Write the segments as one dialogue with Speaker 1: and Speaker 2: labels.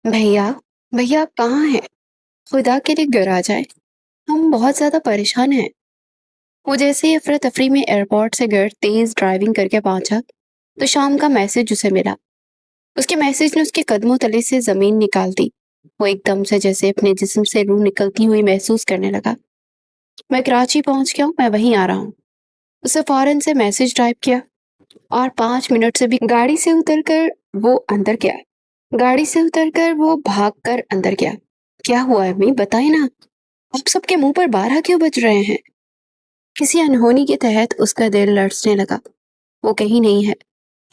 Speaker 1: भैया भैया आप कहाँ हैं? खुदा के लिए घर आ जाए। हम बहुत ज्यादा परेशान हैं। वो जैसे ही अफरा तफरी में एयरपोर्ट से घर तेज ड्राइविंग करके पहुंचा तो शाम का मैसेज उसे मिला। उसके मैसेज ने उसके कदमों तले से जमीन निकाल दी। वो एकदम से जैसे अपने जिस्म से रूह निकलती हुई महसूस करने लगा। मैं कराची पहुंच गया हूँ, मैं वहीं आ रहा हूँ। उसे फौरन से मैसेज टाइप किया और 5 मिनट से भी गाड़ी से उतरकर वो अंदर गया। गाड़ी से उतरकर वो भागकर अंदर गया। क्या हुआ है अम्मी, बताए ना। आप सबके मुंह पर 12 क्यों बज रहे हैं? किसी अनहोनी के तहत उसका दिल लड़ने लगा। वो कहीं नहीं है।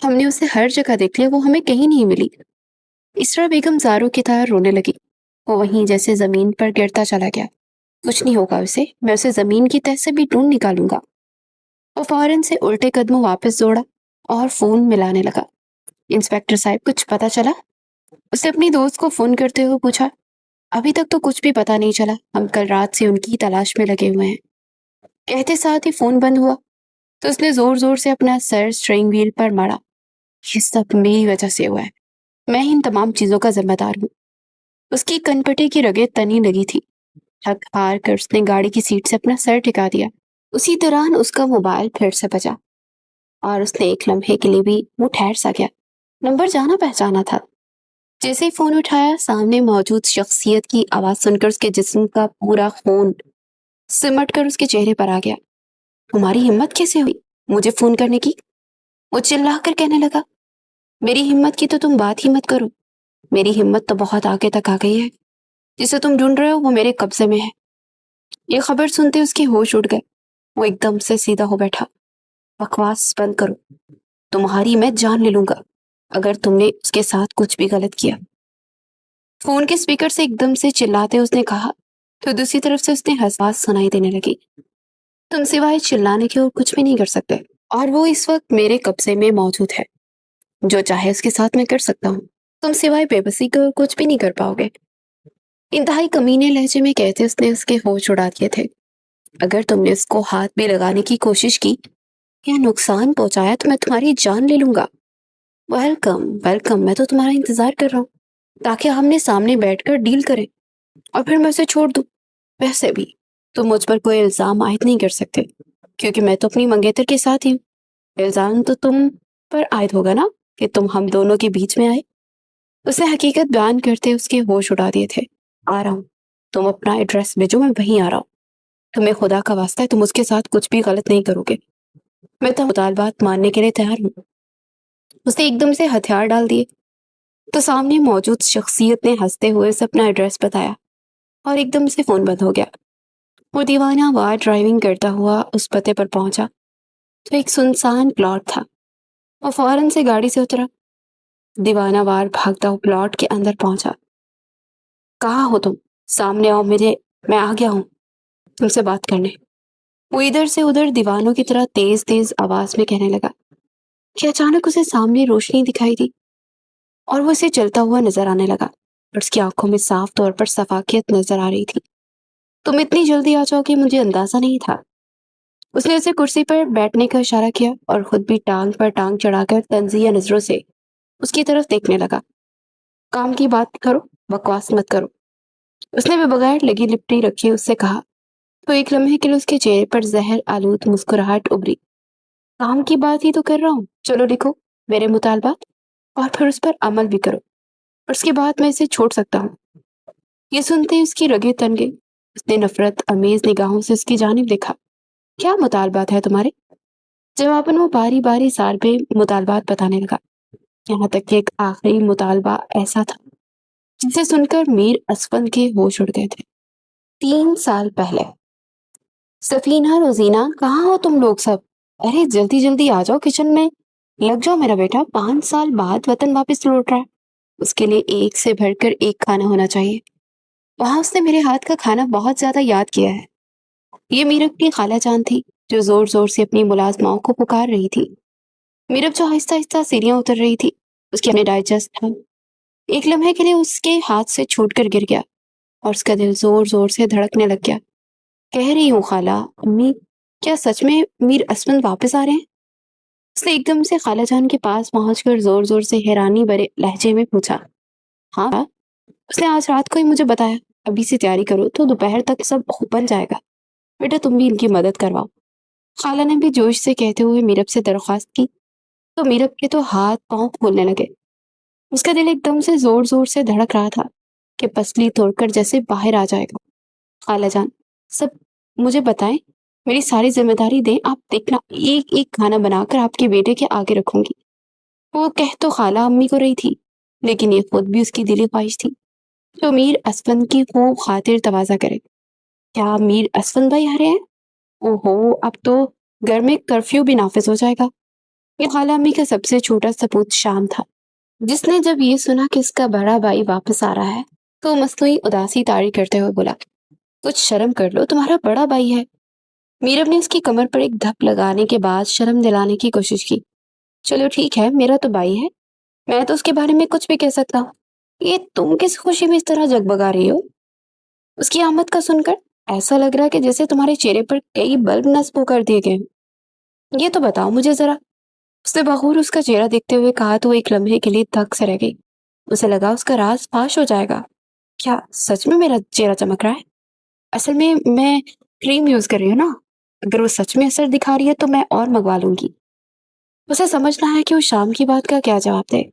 Speaker 1: हमने उसे हर जगह देख लिया, वो हमें कहीं नहीं मिली। इसरा बेगम जारो की तरह रोने लगी। वो वहीं जैसे जमीन पर गिरता चला गया। कुछ नहीं होगा उसे, मैं उसे जमीन की तह से भी ढूंढ निकालूंगा। वो फौरन से उल्टे कदमों वापस दौड़ा और फोन मिलाने लगा। इंस्पेक्टर साहब, कुछ पता चला? उसने अपनी दोस्त को फोन करते हुए पूछा। अभी तक तो कुछ भी पता नहीं चला, हम कल रात से उनकी तलाश में लगे हुए हैं। कहते साथ ही फोन बंद हुआ तो उसने जोर जोर से अपना सर स्ट्रिंग व्हील पर मारा। ये सब मेरी वजह से हुआ है। मैं इन तमाम चीजों का जिम्मेदार हूँ। उसकी कनपटे की रगें तनी लगी थी। थक हार कर उसने गाड़ी की सीट से अपना सर टिका दिया। उसी दौरान उसका मोबाइल फिर से बजा और उसने एक लम्हे के लिए भी मुंह ठहर सा गया। नंबर जाना पहचाना था। जैसे ही फोन उठाया, सामने मौजूद शख्सियत की आवाज सुनकर उसके जिस्म का पूरा खून सिमट कर उसके चेहरे पर आ गया। तुम्हारी हिम्मत कैसे हुई मुझे फोन करने की? वो चिल्ला कर कहने लगा। मेरी हिम्मत की तो तुम बात ही मत करो। मेरी हिम्मत तो बहुत आगे तक आ गई है। जिसे तुम ढूंढ रहे हो वो मेरे कब्जे में है। ये खबर सुनते उसके होश उड़ गए। वो एकदम से सीधा हो बैठा। बकवास बंद करो। तुम्हारी मैं जान ले लूंगा अगर तुमने उसके साथ कुछ भी गलत किया। फोन के स्पीकर से एकदम से चिल्लाते उसने कहा। तो दूसरी तरफ से उसने आवाज सुनाई देने लगी। तुम सिवाय चिल्लाने के और कुछ भी नहीं कर सकते, और वो इस वक्त मेरे कब्जे में मौजूद है। जो चाहे उसके साथ मैं कर सकता हूँ। तुम सिवाय बेबसी के और कुछ भी नहीं कर पाओगे। इंतहाई कमीने लहजे में कहते उसने उसके होश उड़ा दिए थे। अगर तुमने उसको हाथ भी लगाने की कोशिश की या नुकसान पहुंचाया तो मैं तुम्हारी जान ले लूंगा। वेलकम वेलकम, मैं तो तुम्हारा इंतजार कर रहा हूँ ताकि हमने सामने बैठकर डील करें और फिर मैं उसे छोड़ दूं। वैसे भी तुम मुझ पर कोई इल्जाम आयद नहीं कर सकते क्योंकि मैं तो अपनी मंगेतर के साथ ही हूँ। इल्जाम तो तुम पर आयद होगा ना कि तुम हम दोनों के बीच में आए। उसने हकीकत बयान करते उसके होश उड़ा दिए थे। आ रहा हूँ, तुम अपना एड्रेस भेजो, मैं वहीं आ रहा हूँ। तुम्हें खुदा का वास्ता है, तुम उसके साथ कुछ भी गलत नहीं करोगे। मैं तो मुतालबात मानने के लिए तैयार हूँ। उसने एकदम से हथियार डाल दिए तो सामने मौजूद शख्सियत ने हंसते हुए उसे अपना एड्रेस बताया और एकदम से फोन बंद हो गया। वो दीवाना वार ड्राइविंग करता हुआ उस पते पर पहुंचा तो एक सुनसान प्लॉट था। वो फौरन से गाड़ी से उतरा। दीवाना वार भागता हुआ प्लॉट के अंदर पहुंचा। कहाँ हो तुम? सामने आओ मेरे, मैं आ गया हूँ तुमसे बात करने। वो इधर से उधर दीवानों की तरह तेज तेज आवाज में कहने लगा कि अचानक उसे सामने रोशनी दिखाई दी और वो उसे चलता हुआ नजर आने लगा और उसकी आंखों में साफ तौर पर सफाकियत नजर आ रही थी। तुम इतनी जल्दी आ जाओगे मुझे अंदाजा नहीं था। उसने उसे कुर्सी पर बैठने का इशारा किया और खुद भी टांग पर टांग चढ़ाकर तंजीह नजरों से उसकी तरफ देखने लगा। काम की बात करो, बकवास मत करो। उसने भी बगैर लगी लिपटी रखी उससे कहा। तो एक लम्हे के लिए उसके चेहरे पर जहर आलूद मुस्कुराहट उभरी। काम की बात ही तो कर रहा हूँ, चलो लिखो मेरे मुतालबात और फिर उस पर अमल भी करो। और उसके बाद मैं इसे छोड़ सकता हूँ। ये सुनते ही उसकी रगें तन गई। उसने नफरत अमेज निगाहों से उसकी जानिब देखा। क्या मुतालबात है तुम्हारे? जवाबन वो बारी बारी सारे मुतालबात बताने लगा। यहाँ तक कि एक आखिरी मुतालबा ऐसा था जिसे सुनकर मीर असफंद के होश उड़ गए थे। 3 साल पहले। सफीना, रोजीना, कहाँ हो तुम लोग सब? अरे जल्दी जल्दी आ जाओ किचन में। लग जाओ मेरा बेटा, 5 साल बाद वतन वापस लौट रहा है। उसके लिए एक से भरकर एक खाना होना चाहिए। वहां उसने मेरे हाथ का खाना बहुत ज्यादा याद किया है। ये मीरब की खाला जान थी जो जोर जोर से अपनी मुलाजमाओं को पुकार रही थी। मीरब जो आहिस्ता आहिस्ता सीढ़ियां उतर रही थी, उसके अपने डाइजेस्ट था। एक लम्हे के लिए उसके हाथ से छूटकर गिर गया और उसका दिल जोर जोर से धड़कने लग गया। कह रही हूँ खाला, अम्मी, क्या सच में मीर असमंद वापस आ रहे हैं? उसने एकदम से खाला जान के पास पहुंचकर जोर जोर से हैरानी भरे लहजे में पूछा। हाँ, उसने आज रात को ही मुझे बताया, अभी से तैयारी करो तो दोपहर तक सब बन जाएगा। बेटा तुम भी इनकी मदद करवाओ। खाला ने भी जोश से कहते हुए मीरब से दरख्वास्त की, तो मीरब के तो हाथ पांव फूलने लगे। उसका दिल एकदम से जोर जोर से धड़क रहा था कि पसली तोड़कर जैसे बाहर आ जाएगा। खाला जान, सब मुझे बताएं, मेरी सारी जिम्मेदारी दें, आप देखना एक एक खाना बनाकर आपके बेटे के आगे रखूंगी। वो कह तो खाला अम्मी को रही थी, लेकिन ये खुद भी उसकी दिली ख्वाहिश थी जो मीर असफन की खूब खातिर तवाजा करे। क्या मीर असफन भाई आ रहे हैं? ओहो, अब तो घर में कर्फ्यू भी नाफिज हो जाएगा। ये खाला अम्मी का सबसे छोटा सपूत शाम था, जिसने जब ये सुना कि इसका बड़ा भाई वापस आ रहा है तो मस्तूई उदासी ताड़ी करते हुए बोला, कुछ शर्म कर लो, तुम्हारा बड़ा भाई है। मीरब ने उसकी कमर पर एक धप लगाने के बाद शर्म दिलाने की कोशिश की। चलो ठीक है, मेरा तो भाई है, मैं तो उसके बारे में कुछ भी कह सकता हूँ। ये तुम किस खुशी में इस तरह जगबगा रही हो? उसकी आमद का सुनकर ऐसा लग रहा है कि जैसे तुम्हारे चेहरे पर कई बल्ब नस्ब कर दिए गए हैं। ये तो बताओ मुझे जरा। उसने बगौर उसका चेहरा देखते हुए कहा तो एक लम्हे के लिए थक से रह गई। उसे लगा उसका राज फाश हो जाएगा। क्या सच में मेरा चेहरा चमक रहा है? असल में मैं क्रीम यूज कर रही हूँ ना, अगर वो सच में असर दिखा रही है तो मैं और मंगवा लूंगी। उसे समझना है कि वो शाम की बात का क्या जवाब दे।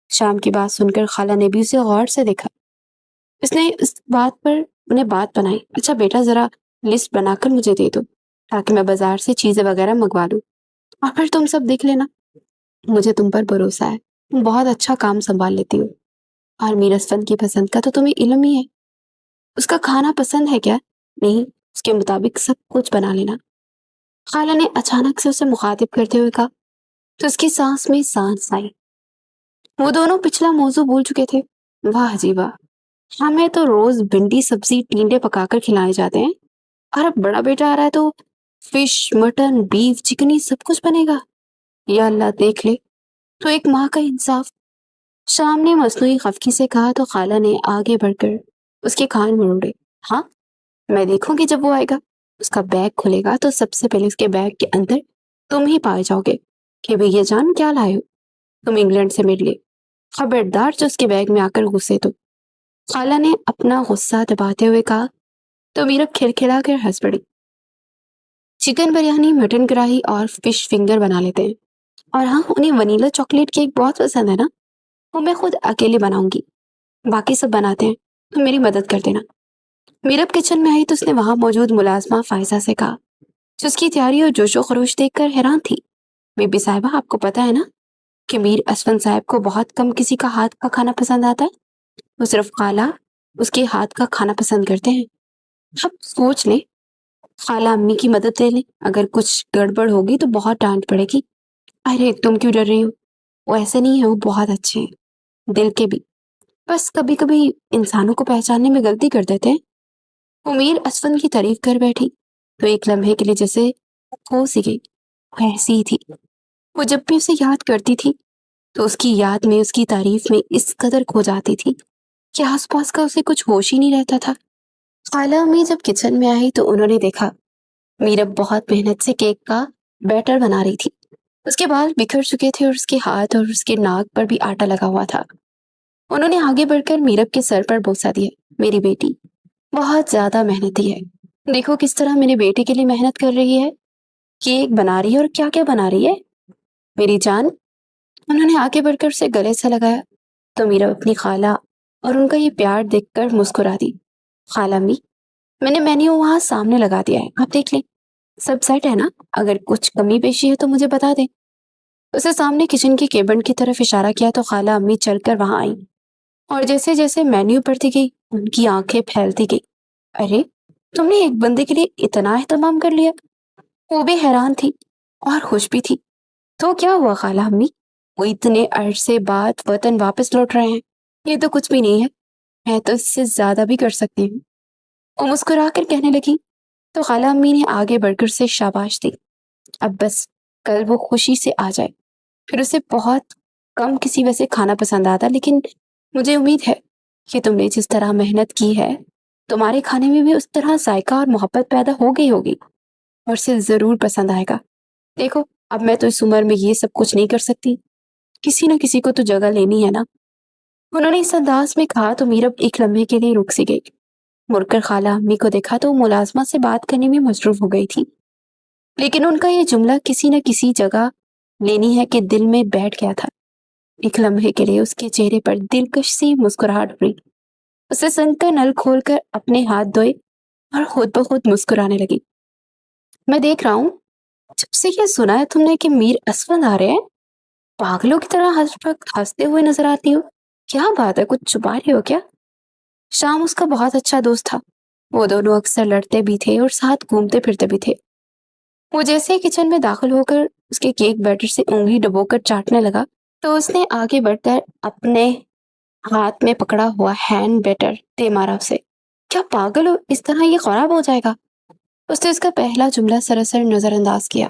Speaker 1: शाम की बात सुनकर खाला ने भी उसे गौर से देखा। उसने इस बात पर उन्हें बात बनाई, अच्छा बेटा जरा लिस्ट बनाकर मुझे दे दो ताकि मैं बाजार से चीजें वगैरह मंगवा लूं, और फिर तुम सब देख लेना। मुझे तुम पर भरोसा है, तुम बहुत अच्छा काम संभाल लेती हो, और मीरस्फन की पसंद का तो तुम्हें इल्म ही है। उसका खाना पसंद है क्या? नहीं, उसके मुताबिक सब कुछ बना लेना। खाला ने अचानक से उसे मुखातिब करते हुए कहा, तो उसकी सांस में सांस आई। वो दोनों पिछला मौजू भूल चुके थे। वाह जी वाह, हमें तो रोज भिंडी सब्जी टींडे पकाकर खिलाए जाते हैं, और अब बड़ा बेटा आ रहा है तो फिश मटन बीफ चिकनी सब कुछ बनेगा। या अल्लाह देख ले, तो एक माँ का इंसाफ। शाम ने मसनूई खफकी से कहा तो खाला ने आगे बढ़कर उसके कान मरोड़े। हाँ, मैं देखूंगी जब वो आएगा, उसका बैग खुलेगा तो सबसे पहले उसके बैग के अंदर तुम ही पाए जाओगे कि भैया जान क्या लाए हो, तुम इंग्लैंड से मेरे लिए। खबरदार जो उसके बैग में आकर घुसे तो। खाला ने अपना गुस्सा दबाते हुए कहा तो मीरब खिलखिला कर हंस पड़ी। चिकन बिरयानी, मटन कढ़ाई और फिश फिंगर बना लेते हैं, और हाँ, उन्हें वनीला चॉकलेट केक बहुत पसंद है ना, वो मैं खुद अकेले बनाऊंगी। बाकी सब बनाते हैं, तुम मेरी मदद कर देना। मीरब किचन में आई तो उसने वहां मौजूद मुलाजमा फायजा से कहा, जो उसकी तैयारी और जोशो खरोश देखकर हैरान थी। बीबी साहिबा, आपको पता है ना कि मीर असफन साहब को बहुत कम किसी का हाथ का खाना पसंद आता है। वो सिर्फ खाला उसके हाथ का खाना पसंद करते हैं। अब सोच ले, खाला अम्मी की मदद ले ले, अगर कुछ गड़बड़ होगी तो बहुत डांट पड़ेगी। अरे तुम क्यों डर रही हो, वो ऐसे नहीं है, वो बहुत अच्छे हैं, दिल के भी, बस कभी कभी इंसानों को पहचानने में गलती कर देते हैं। वो मीर असफन की तारीफ कर बैठी तो एक लम्हे के लिए जैसे खो सी गई। वो ऐसी ही थी, वो जब भी उसे याद करती थी तो उसकी याद में उसकी तारीफ में इस कदर खो जाती थी कि आसपास का उसे कुछ होश ही नहीं रहता था। खाला अम्मी जब किचन में आई तो उन्होंने देखा मीरब बहुत मेहनत से केक का बैटर बना रही थी। उसके बाल बिखर चुके थे और उसके हाथ और उसके नाक पर भी आटा लगा हुआ था। उन्होंने आगे बढ़कर मीरब के सर पर बोसा दिया, मेरी बेटी बहुत ज्यादा मेहनती है, देखो किस तरह मेरे बेटे के लिए मेहनत कर रही है, केक बना रही है और क्या क्या बना रही है मेरी जान। उन्होंने आगे बढ़कर उसे गले से लगाया तो मीरब अपनी खाला और उनका ये प्यार देखकर मुस्कुरा दी। खाला अम्मी, मैंने मेन्यू वहां सामने लगा दिया है, आप देख लें, सब सेट है ना, अगर कुछ कमी पेशी है तो मुझे बता दें। उसे सामने किचन के केबिन की तरफ इशारा किया तो खाला अम्मी चलकर वहां आई, और जैसे जैसे मेन्यू पढ़ती गई उनकी आंखें फैलती गई। अरे, तुमने एक बंदे के लिए इतना एहतमाम कर लिया। वो भी हैरान थी और खुश भी थी। तो क्या हुआ खाला अम्मी, वो इतने अरसे बाद वतन वापस लौट रहे हैं, ये तो कुछ भी नहीं है, मैं तो इससे ज्यादा भी कर सकती हूँ। वो मुस्कुरा कर कहने लगी तो खाला अम्मी ने आगे बढ़कर उसे शाबाश दी। अब बस कल वो खुशी से आ जाए। फिर उसे बहुत कम किसी वजह खाना पसंद आता, लेकिन मुझे उम्मीद है कि तुमने जिस तरह मेहनत की है तुम्हारे खाने में भी उस तरह जायका और मोहब्बत पैदा हो गई होगी, और उसे जरूर पसंद आएगा। देखो, अब मैं तो इस उम्र में ये सब कुछ नहीं कर सकती, किसी न किसी को तो जगह लेनी है ना। انہوں نے اس انداز میں کہا تو میرب ایک لمحے کے لیے رک سی گئی۔ مڑ کر خالہ امی کو دیکھا تو وہ ملازمہ سے بات کرنے میں مصروف ہو گئی تھی، لیکن ان کا یہ جملہ کسی نہ کسی جگہ لینی ہے کہ دل میں بیٹھ گیا تھا۔ ایک لمحے کے لیے اس کے چہرے پر دلکش سی مسکراہٹ ہوئی۔ اسے سنک کا نل کھول کر اپنے ہاتھ دھوئے اور خود بخود مسکرانے لگی۔ میں دیکھ رہا ہوں جب سے یہ سنا ہے تم نے کہ میر اسفند آ رہے ہیں، پاگلوں کی طرح ہر وقت ہنستے ہوئے نظر آتی ہو۔ کیا بات ہے، کچھ چھپا رہے ہو کیا؟ شام اس کا بہت اچھا دوست تھا، وہ دونوں اکثر لڑتے بھی تھے اور ساتھ گھومتے پھرتے بھی تھے۔ وہ جیسے ہی کچن میں داخل ہو کر اس کے کیک بیٹر سے انگلی ڈبو کر چاٹنے لگا تو اس نے آگے بڑھ کر اپنے ہاتھ میں پکڑا ہوا ہینڈ بیٹر دے مارا اسے۔ کیا پاگل ہو، اس طرح یہ خراب ہو جائے گا؟ اس نے اس کا پہلا جملہ سراسر نظر انداز کیا۔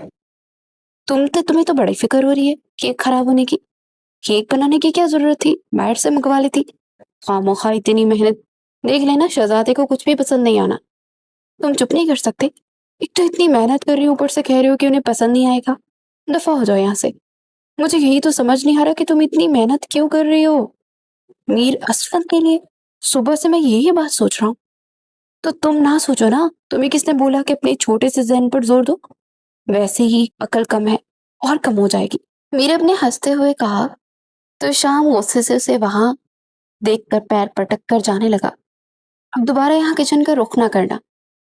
Speaker 1: تمہیں تو بڑی فکر ہو رہی ہے کیک خراب ہونے کی۔ کیک بنانے کی کیا ضرورت تھی، باہر سے منگوا لیتی۔ خواہ اتنی محنت، دیکھ لینا شہزادے کو کچھ بھی پسند نہیں آنا۔ تم چپ نہیں کر سکتے؟ ایک تو اتنی محنت کر رہی ہو، اوپر سے کہہ رہے ہو کہ انہیں پسند نہیں آئے گا۔ دفع ہو جاؤ یہاں سے۔ مجھے یہی تو سمجھ نہیں آ رہا کہ تم اتنی محنت کیوں کر رہی ہو میر اسفند کے لیے۔ صبح سے میں یہی بات سوچ رہا ہوں۔ تو تم نہ سوچو نا، تمہیں کس نے بولا کہ اپنے چھوٹے سے ذہن پر زور دو؟ ویسے ہی عقل کم ہے اور کم ہو جائے گی، میرب نے ہنستے ہوئے کہا تو شام غصے سے اسے وہاں دیکھ کر پیر پٹک کر جانے لگا۔ اب دوبارہ یہاں کچن کا رخ نہ کرنا،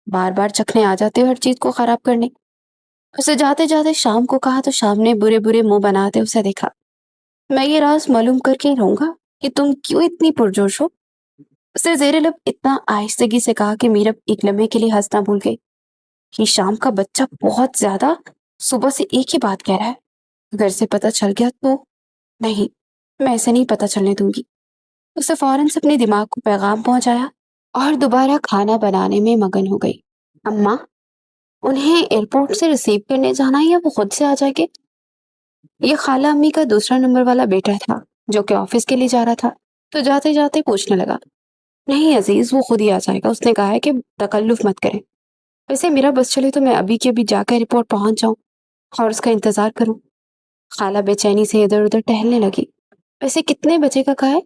Speaker 1: بار بار چکھنے آ جاتے ہو ہر چیز کو خراب کرنے۔ اسے جاتے جاتے شام کو کہا تو شام نے برے برے منہ بناتے اسے دیکھا۔ میں یہ راز معلوم کر کے رہوں گا کہ تم کیوں اتنی پرجوش ہو؟ اسے زیر لب اتنا آہستگی سے کہا کہ میرب ایک لمحے کے لیے ہنسنا بھول گئی۔ یہ شام کا بچہ بہت زیادہ صبح سے ایک ہی بات کہہ رہا ہے، اگر سے پتہ چل گیا تو نہیں، میں ایسے نہیں پتہ چلنے دوں گی۔ اسے فوراً سے اپنے دماغ کو پیغام پہنچایا اور دوبارہ کھانا بنانے میں مگن ہو گئی۔ اماں، انہیں ایئرپورٹ سے ریسیو کرنے جانا ہے یا وہ خود سے آ جائے گے؟ یہ خالہ امی کا دوسرا نمبر والا بیٹا تھا جو کہ آفس کے لیے جا رہا تھا، تو جاتے جاتے پوچھنے لگا۔ نہیں عزیز، وہ خود ہی آ جائے گا، اس نے کہا ہے کہ تکلف مت کریں۔ ویسے میرا بس چلے تو میں ابھی کے ابھی جا کر ایئرپورٹ پہنچ جاؤں اور اس کا انتظار کروں۔ خالہ بے چینی سے ادھر ادھر ٹہلنے لگی۔ ویسے کتنے بجے کا کہا ہے؟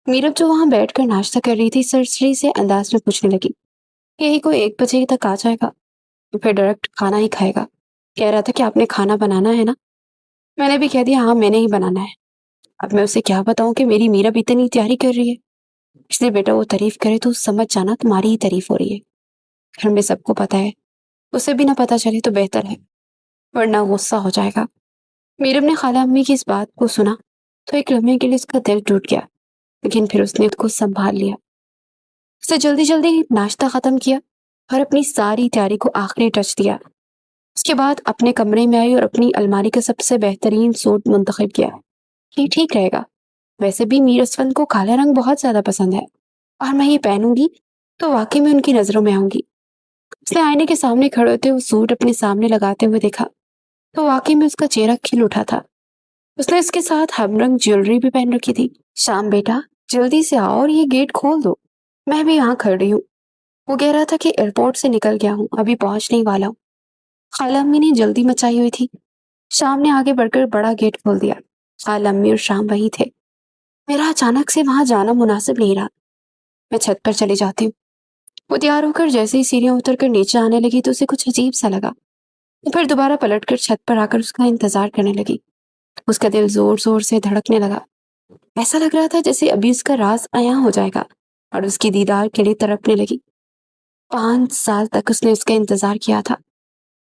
Speaker 1: میرب جو وہاں بیٹھ کر ناشتہ کر رہی تھی سرسری سے انداز میں پوچھنے لگی۔ یہی کوئی 1 بجے تک آ جائے گا، پھر ڈائریکٹ کھانا ہی کھائے گا۔ کہہ رہا تھا کہ آپ نے کھانا بنانا ہے نا؟ میں نے بھی کہہ دیا ہاں میں نے ہی بنانا ہے۔ اب میں اسے کیا بتاؤں کہ میری میرب اتنی تیاری کر رہی ہے؟ اس لیے بیٹا وہ تعریف کرے تو سمجھ جانا تمہاری ہی تعریف ہو رہی ہے۔ گھر میں سب کو پتہ ہے، اسے بھی نہ پتہ چلے تو بہتر ہے، ورنہ غصہ ہو جائے گا۔ میرب نے خالہ امی کی اس بات کو سنا تو ایک لمحے کے لیے اس کا دل ٹوٹ گیا، لیکن پھر اس نے اس کو سنبھال لیا۔ اسے جلدی جلدی ناشتہ ختم کیا اور اپنی ساری تیاری کو آخری ٹچ دیا۔ اس کے بعد اپنے کمرے میں آئی اور اپنی الماری کا سب سے بہترین سوٹ منتخب کیا۔ یہ ٹھیک رہے گا، ویسے بھی میر اسفند کو کالا رنگ بہت زیادہ پسند ہے اور میں یہ پہنوں گی تو واقعی میں ان کی نظروں میں آؤں گی۔ اس نے آئینے کے سامنے کھڑے ہوتے وہ سوٹ اپنے سامنے لگاتے ہوئے دیکھا تو واقعی میں اس کا چہرہ کھل اٹھا تھا۔ اس نے اس کے ساتھ ہم رنگ جیولری بھی پہن رکھی تھی۔ شام بیٹا جلدی سے آؤ اور یہ گیٹ کھول دو، میں بھی یہاں کھڑی ہوں۔ وہ کہہ رہا تھا کہ ایئرپورٹ سے نکل گیا ہوں، ابھی پہنچنے ہی والا ہوں۔ خالہ امی نے جلدی مچائی ہوئی تھی۔ شام نے آگے بڑھ کر بڑا گیٹ کھول دیا۔ خالہ امی اور شام وہی تھے۔ میرا اچانک سے وہاں جانا مناسب نہیں رہا، میں چھت پر چلی جاتی ہوں۔ وہ تیار ہو کر جیسے ہی سیڑھیاں اتر کر نیچے آنے لگی تو اسے کچھ عجیب سا لگا۔ وہ پھر دوبارہ پلٹ کر چھت پر آ کر اس کا انتظار کرنے لگی۔ اس کا دل زور زور سے دھڑکنے لگا، ایسا لگ رہا تھا جیسے ابھی اس کا راز عیاں ہو جائے گا اور اس کی دیدار کے لیے تڑپنے لگی۔ 5 سال تک اس نے اس کا انتظار کیا تھا،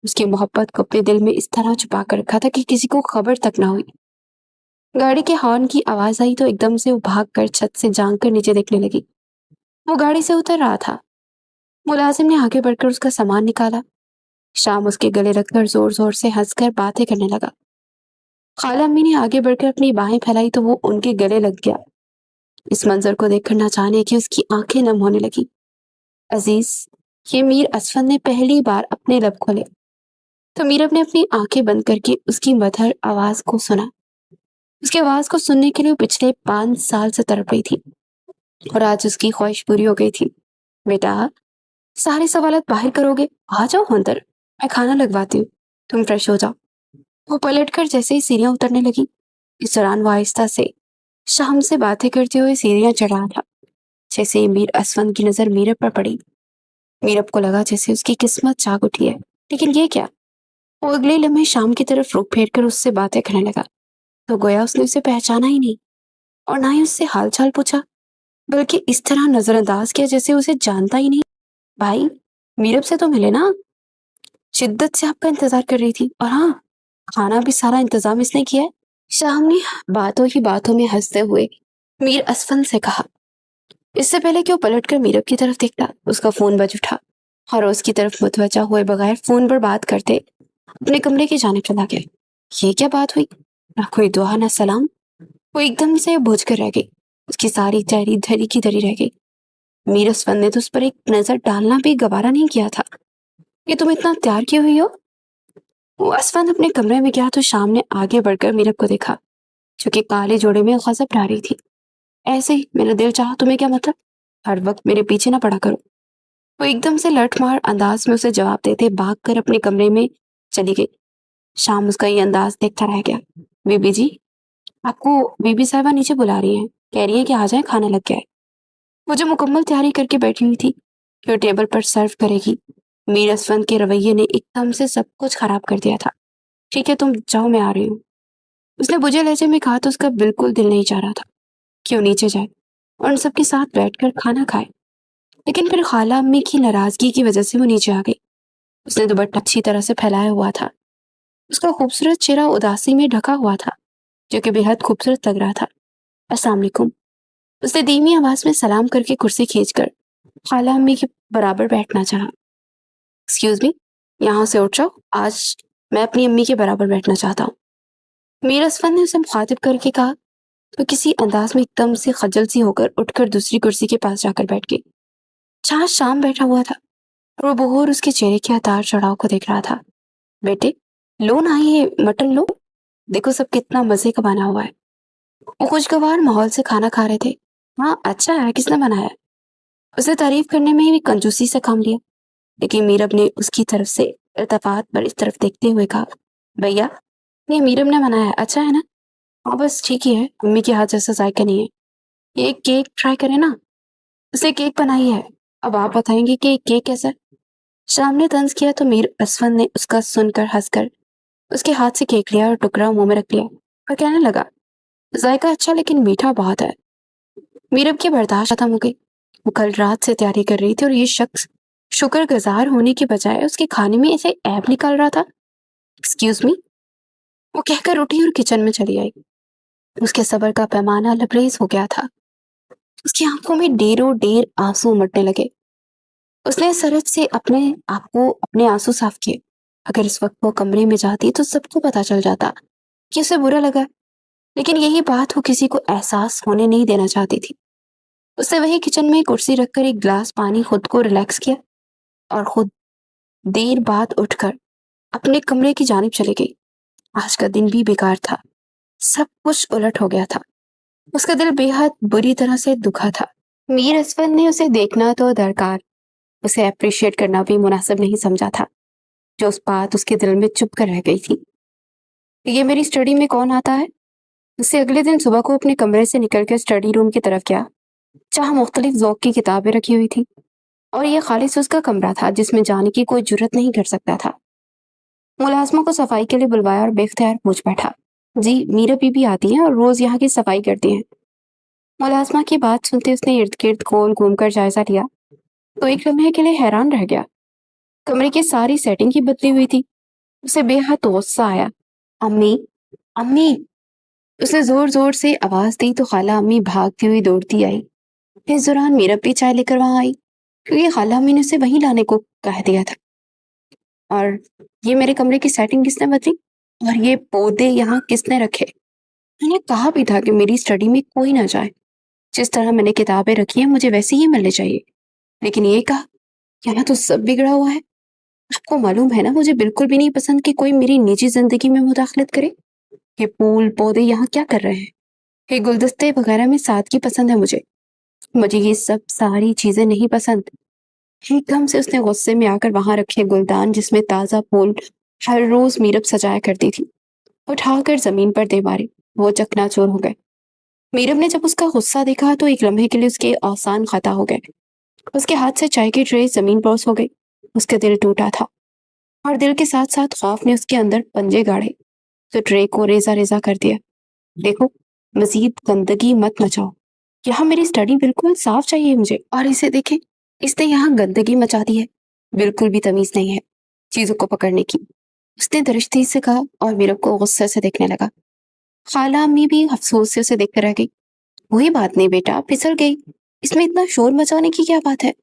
Speaker 1: اس کی محبت کو اپنے دل میں اس طرح چھپا کر رکھا تھا کہ کسی کو خبر تک نہ ہوئی۔ گاڑی کے ہارن کی آواز آئی تو ایک دم سے وہ بھاگ کر چھت سے جھانک کر نیچے دیکھنے لگی۔ وہ گاڑی سے اتر رہا تھا۔ ملازم نے آگے بڑھ کر اس کا سامان نکالا۔ شام اس کے گلے رکھ کر زور زور سے ہنس کر باتیں کرنے لگا۔ خالہ امی نے آگے بڑھ کر اپنی باہیں پھیلائی تو وہ ان کے گلے لگ گیا۔ اس منظر کو دیکھ کر نہ جانے کہ اس کی آنکھیں نم ہونے لگی۔ عزیز، یہ میر اسفند نے پہلی بار اپنے لب کھولے تو میرب نے اپنی آنکھیں بند کر کے اس کی مدھر آواز کو سنا۔ اس کی آواز کو سننے کے لیے وہ پچھلے 5 سال سے تڑپ رہی تھی اور آج اس کی خواہش پوری ہو گئی تھی۔ بیٹا سارے سوالات باہر کرو گے، آ جاؤ اندر، میں کھانا لگواتی ہوں، تم فریش ہو جاؤ۔ وہ پلٹ کر جیسے ہی سیڑھیاں اترنے لگی، اس دوران وہ آہستہ سے शाम से बातें करते हुए सीढ़ियां चढ़ रहा था। जैसे मीर असफन की नजर मीरब पर पड़ी। मीरब को लगा जैसे उसकी किस्मत जाग उठी है। लेकिन ये क्या? वो अगले लम्हे शाम की तरफ रुख फेर कर उससे बातें करने लगा। तो गोया उसने उसे पहचाना ही नहीं और ना ही उससे हालचाल पूछा, बल्कि इस तरह नजरअंदाज किया जैसे उसे जानता ही नहीं। भाई, मीरब से तो मिले ना। शिद्दत से आपका इंतजार कर रही थी। और हाँ, खाना भी सारा इंतजाम इसने किया है। शाम ने बातों ही बातों में हंसते हुए मीर असफन से कहा। इससे पहले कि वो पलटकर मीरब की तरफ देखता, उसका फोन बज उठा और उसकी तरफ मुतवज्जा हुए बगैर फोन पर बात करते अपने कमरे की जानिब चला गया। ये क्या बात हुई? ना कोई दुआ ना सलाम। वो एकदम से बुझ कर रह गई। उसकी सारी तैयारी धरी की धरी रह गई। मीर असफन ने तो उस पर एक नजर डालना भी गवारा नहीं किया था। ये तुम इतना तैयार क्यों हुई हो? वो असफन अपने कमरे में गया तो शाम ने आगे बढ़कर मीरब को देखा, जो कि काले जोड़े में गजब ढा रही थी। ऐसे ही मेरा दिल चाहा, तुम्हें क्या मतलब? हर वक्त मेरे पीछे ना पड़ा करो। वो एकदम से लठमार अंदाज में उसे जवाब देते भाग कर अपने कमरे में चली गई। शाम उसका ये अंदाज देखता रह गया। बीबी जी, आपको बीबी साहिबा नीचे बुला रही हैं। कह रही हैं कि आ जाए, खाना लग गया है। वो जो मुकम्मल तैयारी करके बैठी हुई थी कि वो टेबल पर सर्व करेगी, मीर असफन के रवैये ने एकदम से सब कुछ खराब कर दिया था। ठीक है, तुम जाओ, मैं आ रही हूँ, उसने बुझे लहजे में कहा। तो उसका बिल्कुल दिल नहीं चाह रहा था कि वो नीचे जाए और उन सबके साथ बैठकर खाना खाए। लेकिन फिर खाला अम्मी की नाराजगी की वजह से वो नीचे आ गई। उसने दुपट्टा अच्छी तरह से फैलाया हुआ था। उसका खूबसूरत चेहरा उदासी में ढका हुआ था, जो कि बेहद खूबसूरत लग रहा था। अस्सलाम वालेकुम, उसने धीमी आवाज में सलाम करके कुर्सी खींचकर खाला अम्मी के बराबर बैठना चाहा। एक्सक्यूज मी, यहाँ से उठ जाओ, आज मैं अपनी अम्मी के बराबर बैठना चाहता हूँ। मीर असफर ने उसे मुखातिब करके कहा तो किसी अंदाज में एकदम से खजल सी होकर उठकर दूसरी कुर्सी के पास जाकर बैठ गई, जहाँ शाम बैठा हुआ था। और वो बगौर उसके चेहरे के उतार चढ़ाव को देख रहा था। बेटे, लो ना, ये मटन लो, देखो सब कितना मजे का बना हुआ है। वो खुशगवार माहौल से खाना खा रहे थे। हाँ, अच्छा है, किसने बनाया? उसे तारीफ करने में भी कंजूसी से काम लिया। लेकिन मीरब ने उसकी तरफ से इल्तफात पर इस तरफ देखते हुए कहा, भैया, ये मीरब ने बनाया है, अच्छा है ना? हाँ, बस ठीक ही है, अम्मी के हाथ जैसा जायका नहीं है। ये एक केक ट्राई करें ना? उसने केक बनाई है, अब आप बताएंगे कि केक कैसा है? शाम ने तंज किया तो मीर असफन ने उसका सुनकर हंसकर उसके हाथ से केक लिया और टुकड़ा मुंह में रख लिया और कहने लगा, जायका अच्छा लेकिन मीठा बहुत है। मीरब की बर्दाश्त खत्म हो गई। वो कल रात से तैयारी कर रही थी और ये शख्स शुक्रगुजार होने के बजाय उसके खाने में ऐसे ऐब निकाल रहा था। एक्सक्यूज मी, वो कहकर उठी और किचन में चली आई। उसके सब्र का पैमाना लबरेज हो गया था। उसकी आंखों में ढेरों ढेर आंसू उमड़ने लगे। उसने सरज से अपने आंसू साफ किए। अगर इस वक्त वो कमरे में जाती तो सबको पता चल जाता कि उसे बुरा लगा। लेकिन यही बात वो किसी को एहसास होने नहीं देना चाहती थी। उसने वही किचन में कुर्सी रखकर एक गिलास पानी खुद को रिलैक्स किया और खुद देर बाद उठकर अपने कमरे की जानिब चली गई। आज का दिन भी बेकार था। सब कुछ उलट हो गया था। उसका दिल बेहद बुरी तरह से दुखा था। मीर असफर ने उसे देखना तो दरकार, उसे अप्रिशिएट करना भी मुनासिब नहीं समझा था। जो उस बात उसके दिल में चुप कर रह गई थी। ये मेरी स्टडी में कौन आता है? उससे अगले दिन सुबह को अपने कमरे से निकलकर स्टडी रूम की तरफ गया, जहाँ मुख्तलिफ ज़ौक़ की किताबें रखी हुई थी। और यह खालिस उसका कमरा था जिसमें जाने की कोई जुर्रत नहीं कर सकता था। मुलाजमा को सफाई के लिए बुलवाया और बेख्तियार पूछ बैठा, जी, मीरा बीबी आती हैं और रोज यहाँ की सफाई करती हैं। मुलाजमा की बात सुनते उसने इर्द गिर्द गोल घूमकर जायजा लिया तो एक लम्हे के लिए हैरान रह गया। कमरे की सारी सेटिंग ही बदली हुई थी। उसे बेहद गुस्सा आया। अम्मी, अम्मी, उसने जोर जोर से आवाज दी तो खाला अम्मी भागती हुई दौड़ती आई। इस दौरान मीरा भी चाय लेकर वहां आई, क्योंकि खाला अम्मी ने उसे वहीं लाने को कह दिया था। और ये मेरे कमरे की सेटिंग किसने बदली? और ये पौधे यहाँ किसने रखे? मैंने कहा भी था कि मेरी स्टडी में कोई ना जाए। जिस तरह मैंने किताबें रखी हैं मुझे वैसे ही मिलने चाहिए। लेकिन ये कहा, यहाँ तो सब बिगड़ा हुआ है। आपको मालूम है ना, मुझे बिल्कुल भी नहीं पसंद कि कोई मेरी निजी जिंदगी में मुदाखलत करे। ये फूल पौधे यहाँ क्या कर रहे हैं? ये गुलदस्ते वगैरह में सादगी पसंद है मुझे। मुझे ये सब सारी चीजें नहीं पसंद। एकदम से उसने गुस्से में आकर वहां रखे गुलदान जिसमें ताजा फूल हर रोज मीरब सजाया करती थी, उठाकर जमीन पर दे मारे। वो चकनाचूर हो गए। मीरब ने जब उसका गुस्सा देखा तो एक लम्हे के लिए उसके आसान खता हो गए। उसके हाथ से चाय की ट्रे जमीन पर हो गई। उसका दिल टूटा था और दिल के साथ साथ खौफ ने उसके अंदर पंजे गाड़े तो ट्रे को रेजा रेजा कर दिया। देखो, मजीद गंदगी मत मचाओ। यहाँ मेरी स्टडी बिल्कुल साफ चाहिए मुझे। और इसे देखे, इसने यहाँ गंदगी मचा दी है। बिल्कुल भी तमीज नहीं है चीजों को पकड़ने की, उसने दरिश्ती से कहा और मीरब को गुस्से से देखने लगा। खाला अम्मी भी अफसोस से उसे देखकर रह गई। वही बात नहीं बेटा, फिसल गई। इसमें इतना शोर मचाने की क्या बात है।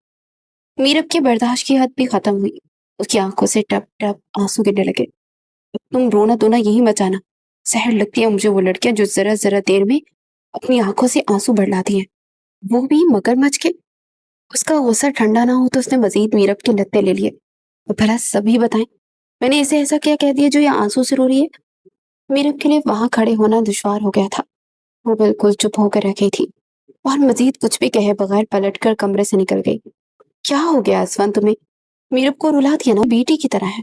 Speaker 1: मीरब की बर्दाश्त की हद भी खत्म हुई। उसकी आंखों से टप टप आंसू गिरने लगे। तुम रोना धोना यही मचाना। सहर लगती है मुझे वो लड़कियां जो जरा जरा देर में अपनी आंखों से आंसू बरलाती हैं, वो भी मगरमच्छ के। उसका गुस्सा ठंडा ना हो तो उसने मजीद मीरब के लत्ते ले लिए। और भला सभी बताएं, मैंने इसे ऐसा क्या कह दिया जो ये आंसू से रो रही है। मीरब के लिए वहां खड़े होना दुश्वार हो गया था। वो बिल्कुल चुप होकर रह गई थी और मजीद कुछ भी कहे बगैर पलटकर कमरे से निकल गई। क्या हो गया असवन तुम्हें? मीरब को रुला दिया ना, बेटी की तरह है।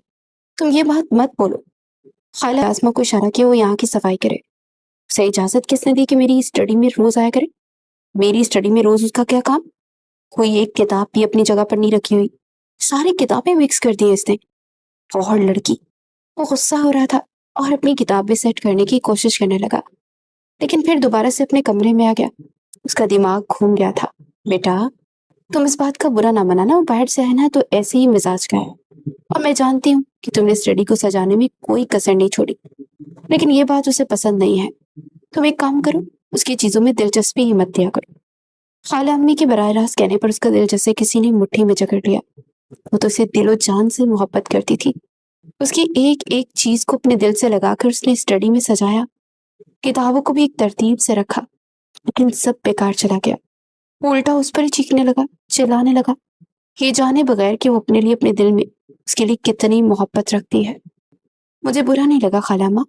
Speaker 1: तुम ये बात मत बोलो। खाला आसमा को इशारा किया वो यहाँ की सफाई करे। उसे इजाजत किसने दी कि मेरी स्टडी में रोज आया करे? मेरी स्टडी में रोज उसका क्या काम? कोई एक किताब भी अपनी जगह पर नहीं रखी हुई। सारी किताबें मिक्स कर दी इसने। और लड़की। वो गुस्सा हो रहा था और अपनी किताब भी सेट करने की कोशिश करने लगा, लेकिन फिर दोबारा से अपने कमरे में आ गया। उसका दिमाग घूम गया था। बेटा, तुम इस बात का बुरा ना मनाना, वो बाहर से है ना तो ऐसे ही मिजाज का है। और मैं जानती हूँ कि तुमने स्टडी को सजाने में कोई कसर नहीं छोड़ी, लेकिन ये बात उसे पसंद नहीं है। तुम एक काम करो, उसकी चीजों में दिलचस्पी ही मत दिया करो। खाला अम्मी के बराह रास्त कहने पर उसका दिल जैसे किसी ने मुट्ठी में जकड़ लिया। वो तो उसे दिलो जान से मोहब्बत करती थी। उसकी एक एक चीज को अपने दिल से लगाकर उसने स्टडी में सजाया। किताबों को भी एक तरतीब से रखा, लेकिन सब बेकार चला गया। वो उल्टा उस पर ही चीखने लगा, चिल्लाने लगा, ये जाने बगैर कि वो अपने लिए अपने दिल में उसके लिए कितनी मोहब्बत रखती है। मुझे बुरा नहीं लगा खाला अम्मा।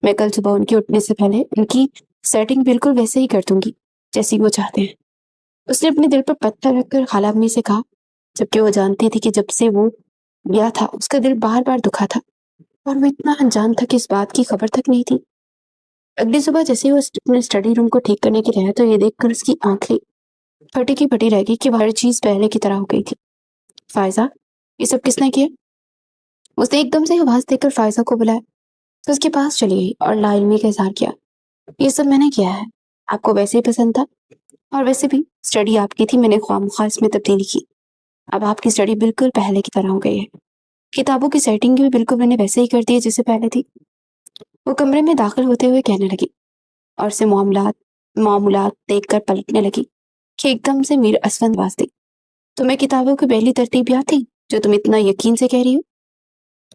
Speaker 1: मैं कल सुबह उनके उठने से पहले उनकी सेटिंग बिल्कुल वैसे ही कर दूंगी जैसी वो चाहते हैं। उसने अपने दिल पर पत्थर रखकर खाला अम्मी से कहा, जबकि वो जानती थी कि जब से वो गया था उसका दिल बार बार दुखा था और वो इतना अनजान था कि इस बात की खबर तक नहीं थी। अगली सुबह जैसे ही वो अपने स्टडी रूम को ठीक करने के लिए आया तो ये देखकर उसकी आंखें फटी की फटी रह गई कि हर चीज पहले की तरह हो गई थी। फायजा, ये सब किसने किया? उसने एकदम से आवाज देकर फायजा को बुलाया तो उसके पास चली गई और लाइल्मी का इजहार किया। ये सब मैंने किया है, आपको वैसे ही पसंद था, और वैसे भी स्टडी आपकी थी, मैंने ख्वामख्वाह इसमें तब्दीली की। अब आपकी स्टडी बिल्कुल पहले की तरह हो गई है। किताबों की सेटिंग भी बिल्कुल मैंने वैसे ही कर दी है जैसे पहले थी। वो कमरे में दाखिल होते हुए कहने लगी और उसे मामूलात देखकर पलटने लगी कि एकदम से मीर असफंद आवाज दी, तुम्हें किताबों की पहली तरतीब याद थी जो तुम इतना यकीन से कह रही हो?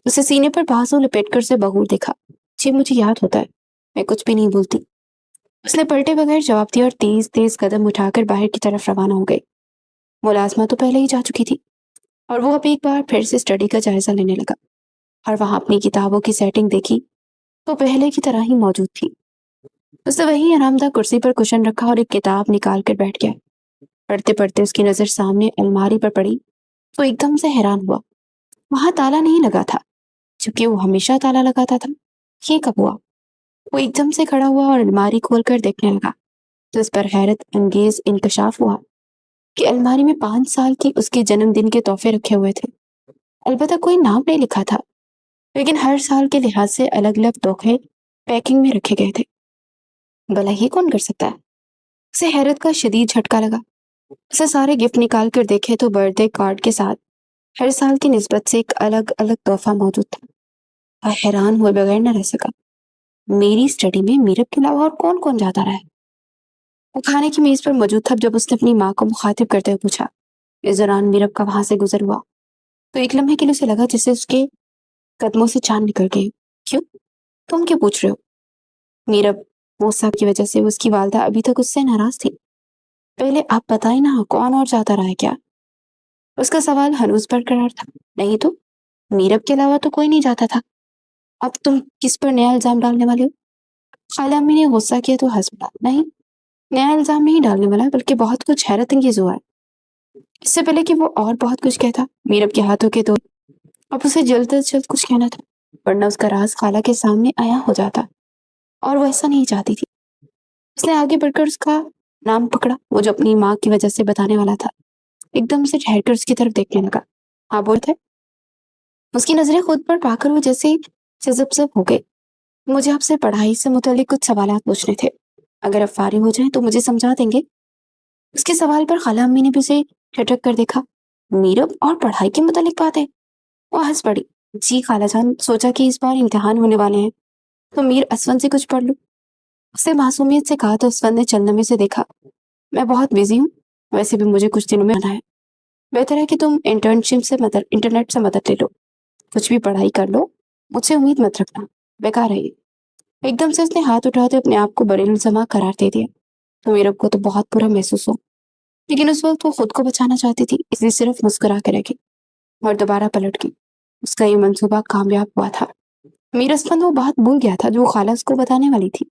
Speaker 1: उसे सीने पर बाजू लपेटकर से बगूर देखा। जी मुझे याद होता है, मैं कुछ भी नहीं भूलती। उसने पलटे बगैर जवाब दिया और तेज तेज कदम उठाकर बाहर की तरफ रवाना हो गई। मुलाजमा तो पहले ही जा चुकी थी और वो अब एक बार फिर से स्टडी का जायजा लेने लगा और वहां अपनी किताबों की सेटिंग देखी तो पहले की तरह ही मौजूद थी। उसने वही आरामदाह कुर्सी पर कुशन रखा और एक किताब निकाल कर बैठ गया। पढ़ते पढ़ते उसकी नजर सामने अलमारी पर पड़ी तो एकदम से हैरान हुआ। वहां ताला नहीं लगा था, जबकि वो हमेशा ताला लगाता था। ये कब हुआ? वो एकदम से खड़ा हुआ और अलमारी खोलकर देखने लगा तो उस पर हैरत अंगेज इंकशाफ हुआ कि अलमारी में 5 साल की उसके जन्मदिन के तोहफे रखे हुए थे। अलबत्ता कोई नाम नहीं लिखा था, लेकिन हर साल के लिहाज से अलग अलग तोहफे पैकिंग में रखे गए थे। भला ये कौन कर सकता है? उसे हैरत का शदीद झटका लगा। उसे सारे गिफ्ट निकाल कर देखे तो बर्थडे कार्ड के साथ हर साल की निस्बत से एक अलग अलग तोहफा मौजूद था। वह हैरान हुए बगैर न रह सका। मेरी स्टडी में मीरब के अलावा और कौन कौन जाता रहा है? वो खाने की मेज पर मौजूद था जब उसने अपनी माँ को मुखातिब करते हुए पूछा। इस दौरान मीरब का वहां से गुजर हुआ तो एक लम्हे के लिए उसे लगा जैसे उसके कदमों से चांद निकल गई। क्यों? तुम क्यों पूछ रहे हो? मीरब मौसा की वजह से उसकी वालदा अभी तक उससे नाराज थी। पहले आप बताए ना, कौन और जाता रहा है क्या? उसका सवाल हनूज बरकरार था। नहीं तो मीरब के अलावा तो कोई नहीं जाता था। अब तुम किस पर नया इल्जाम डालने वाले हो? खाला अम्मी ने गुस्सा किया तो हंस पड़ा। नहीं, नया इल्जाम नहीं डालने वाला, बल्कि बहुत कुछ हैरत अंगेज हुआ है। इससे पहले कि वो और बहुत कुछ कहता, मीरब के हाथों के दो अब उसे जल्द से जल्द कुछ कहना था, वरना उसका राज खाला के सामने आया हो जाता और वो ऐसा नहीं चाहती थी। उसने आगे बढ़कर उसका नाम पकड़ा, वो जो अपनी माँ की वजह से बताने वाला था। एकदम से ठहरकर उसकी तरफ देखने लगा। हाँ बोलते। उसकी नजरें खुद पर पाकर वो जैसे जब हो गई। मुझे आपसे पढ़ाई से मुतालिक कुछ सवालात पूछने थे। अगर आप फारिग हो जाएं तो मुझे समझा देंगे? उसके सवाल पर खाला अम्मी ने भी उसे ठटक कर देखा। मीरब और पढ़ाई के मुतालिक बात है? वो हंस पड़ी। जी खाला जान, सोचा कि इस बार इम्तिहान होने वाले हैं तो मीर असवन से कुछ पढ़ लूं। उसने मासूमियत से कहा तो असवन ने चंदमे से देखा। मैं बहुत बिजी हूँ, वैसे भी मुझे कुछ दिनों में आना है। बेहतर है कि तुम इंटरनेट से मदद ले लो। कुछ भी पढ़ाई कर लो, मुझसे उम्मीद मत रखना, बेकार है ये। एकदम से उसने हाथ उठाते अपने आप को बरेल जमा करार दे दिया। तो मीरब को तो बहुत बुरा महसूस हो, लेकिन उस वक्त वो खुद को बचाना चाहती थी, इसलिए सिर्फ मुस्कुरा कर रह गई और दोबारा पलट गई। उसका ये मंसूबा कामयाब हुआ था। मीरस्फन वो बात भूल गया था जो वो खाला उसको बताने वाली थी।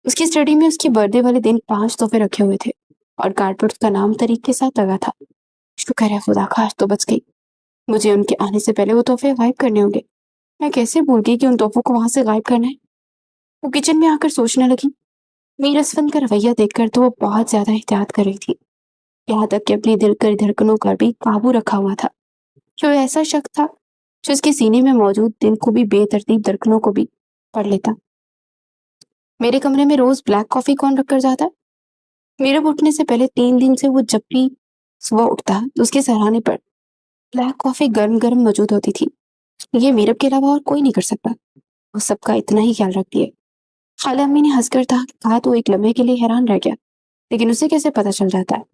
Speaker 1: उसकी स्टडी में उसके बर्थडे वाले दिन 5 तोहफे रखे हुए थे और कार्ड पर उसका नाम तारीख के साथ लगा था। शुक्र है खुदा का, आज तो बच गई। मुझे उनके आने से पहले वो तोहफे गायब करने होंगे। मैं कैसे भूल गई कि उन तोहफों को वहां से गायब करना है। वो किचन में आकर सोचने लगी। मीरस्फन का रवैया देखकर तो वो बहुत ज्यादा एहतियात कर रही थी, यहाँ तक कि अपनी दिल की धड़कनों पर भी काबू रखा हुआ था। जो ऐसा शक था जो उसके सीने में मौजूद दिल को भी बेतरतीब धड़कनों को भी पढ़ लेता। मेरे कमरे में रोज ब्लैक कॉफी कौन रख कर जाता है? मेरे उठने से पहले 3 दिन से वो जब भी सुबह उठता तो उसके सरहाने पर ब्लैक कॉफी गर्म गर्म मौजूद होती थी। ये मेरे के अलावा और कोई नहीं कर सकता। वो सबका इतना ही ख्याल रखती है। खाला अम्मी ने हंसकर कहा तो एक लम्हे के लिए हैरान रह गया, लेकिन उसे कैसे पता चल जाता है?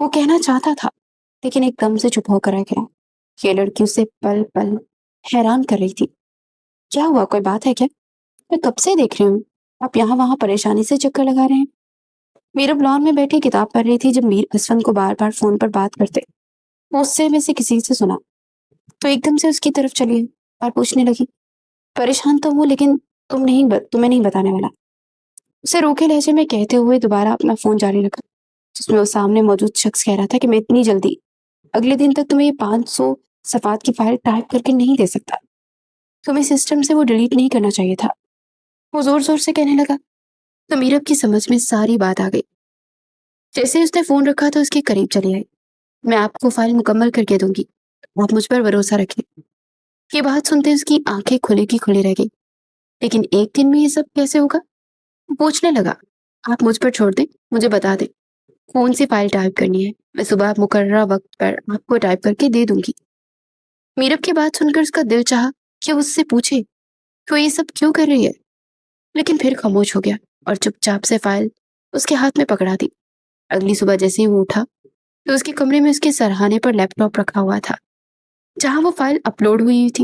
Speaker 1: वो कहना चाहता था, लेकिन एकदम से चुप होकर रह गया। ये लड़की उसे पल पल हैरान कर रही थी। क्या हुआ, कोई बात है क्या? मैं कब से देख रही हूँ आप यहाँ वहां परेशानी से चक्कर लगा रहे हैं। मीरा लॉन में बैठी किताब पढ़ रही थी जब मीर असफन को बार बार फोन पर बात करते वो उससे में से किसी से सुना तो एकदम से उसकी तरफ चली और पूछने लगी, परेशान तो हूँ लेकिन तुम्हें नहीं बताने वाला। उसे रूखे लहजे में कहते हुए दोबारा अपना फोन जारी रखा, जिसमें वो सामने मौजूद शख्स कह रहा था कि मैं इतनी जल्दी अगले दिन तक तुम्हें ये 500 सफात की फाइल टाइप करके नहीं दे सकता। तुम्हें सिस्टम से वो डिलीट नहीं करना चाहिए था। वो जोर जोर से कहने लगा तो मीरब की समझ में सारी बात आ गई। जैसे ही उसने फोन रखा तो उसके करीब चली आई। मैं आपको फाइल मुकम्मल करके दूंगी, आप मुझ पर भरोसा रखें। ये बात सुनते उसकी आंखें खुली की खुली रह गई। लेकिन एक दिन में ये सब कैसे होगा? वो पूछने लगा, आप मुझ पर छोड़ दें, मुझे बता दें कौन सी फाइल टाइप करनी है, मैं सुबह मुकर्ररा वक्त पर आपको टाइप करके दे दूंगी। मीरब की बात सुनकर उसका दिल चाहा कि वो उससे पूछे कि वो ये सब क्यों कर रही है, लेकिन फिर खामोश हो गया और चुपचाप से फाइल उसके हाथ में पकड़ा दी। अगली सुबह जैसे ही वो उठा तो उसके कमरे में उसके सरहाने पर लैपटॉप रखा हुआ था जहां वो फाइल अपलोड हुई थी।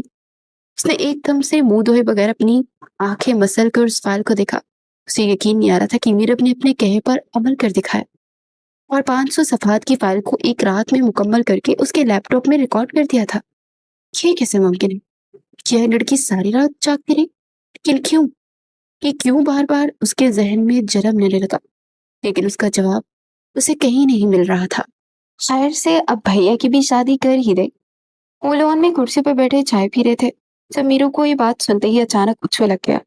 Speaker 1: उसने एकदम से मुंह धोए बगैर अपनी आंखें मसल कर उस फाइल को देखा। उसे यकीन नहीं आ रहा था कि मीरब ने अपने कहे पर अमल कर दिखाया और 500 सफात की फाइल को एक रात में मुकम्मल करके उसके लैपटॉप में रिकॉर्ड कर दिया था। ये कैसे मुमकिन है? यह लड़की सारी रात जागती रही, लेकिन क्यों? ये क्यों बार बार उसके जहन में जन्म लेने लगा, लेकिन उसका जवाब उसे कहीं नहीं मिल रहा था। शायर से अब भैया की भी शादी कर ही दे। वो लॉन में कुर्सी पर बैठे चाय पी रहे थे जब मीरू को ये बात सुनते ही अचानक उछल लग गया,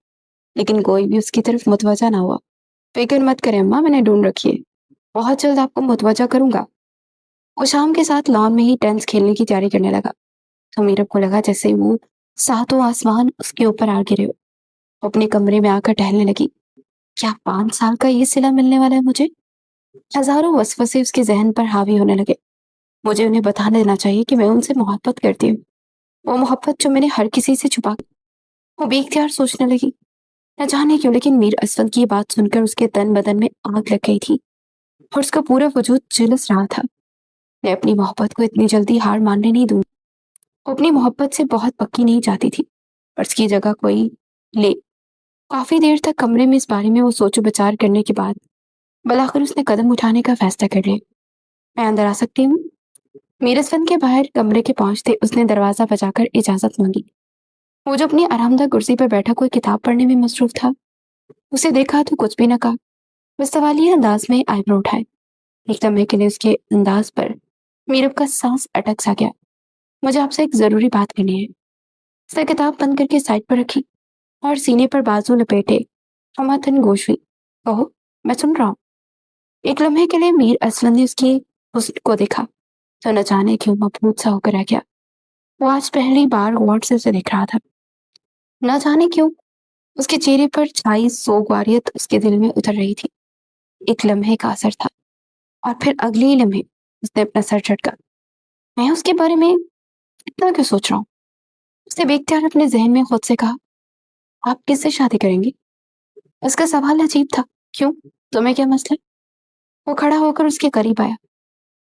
Speaker 1: लेकिन कोई भी उसकी तरफ मुतवजा ना हुआ। फिक्र मत करें अम्मा, मैंने ढूंढ रखी है, बहुत जल्द आपको मुतवजा करूंगा। वो शाम के साथ लॉन में ही टेनिस खेलने की तैयारी करने लगा। तो मीरब को लगा जैसे वो सातों आसमान उसके ऊपर आ गिरे हो। वो अपने कमरे में आकर टहलने लगी। क्या 5 साल का ये सिला मिलने वाला है मुझे? हजारों वसवसे उसके जहन पर हावी होने लगे। मुझे उन्हें बता देना चाहिए कि मैं उनसे मोहब्बत करती हूँ, वो मोहब्बत जो मैंने हर किसी से छुपा। वो बेख्तियार सोचने लगी। न जाने क्यों, लेकिन मीर असफल की ये बात सुनकर उसके तन बदन में आग लग गई थी और उसका पूरा वजूद झुलस रहा था। मैं अपनी मोहब्बत को इतनी जल्दी हार मानने नहीं दूंगी। वो अपनी मोहब्बत से बहुत पक्की नहीं चाहती थी, पर उसकी जगह कोई ले। काफी देर तक कमरे में इस बारे में वो सोचो विचार करने के बाद बलाखिर उसने कदम उठाने का फैसला कर लिया। मैं अंदर आ सकती हूँ? मीरसफन के बाहर कमरे के पहुंचते उसने दरवाजा बजाकर इजाजत मांगी। वो जो अपनी आरामदायक कुर्सी पर बैठा कोई किताब पढ़ने में मसरूफ था, उसे देखा तो कुछ भी न कहा, बस सवालिया अंदाज में आईब्रो उठाए। एक लम्हे के लिए उसके अंदाज पर मीरब का सांस अटक सा गया। मुझे आपसे एक जरूरी बात करनी है। उसने किताब बंद करके साइड पर रखी और सीने पर बाजू लपेटे समाथन गोश हुई। कहो। मैं सुन रहा हूँ। एक लम्हे के लिए मीर असलम ने उसकी हुस्न को देखा तो न जाने क्यों मबहूत सा होकर रह गया। वो आज पहली बार गौर से उसे देख रहा था। न जाने क्यों उसके चेहरे पर छाई सोगवारियत उसके दिल में उतर रही थी। एक लम्हे का असर था और फिर अगले ही लम्हे उसने अपना सर झटका। मैं उसके बारे में इतना क्यों सोच रहा हूँ? उसने बेख्तियार अपने जहन में खुद से कहा। आप किससे शादी करेंगे? उसका सवाल अजीब था। क्यों? तुम्हें क्या मसला है? वो खड़ा होकर उसके करीब आया।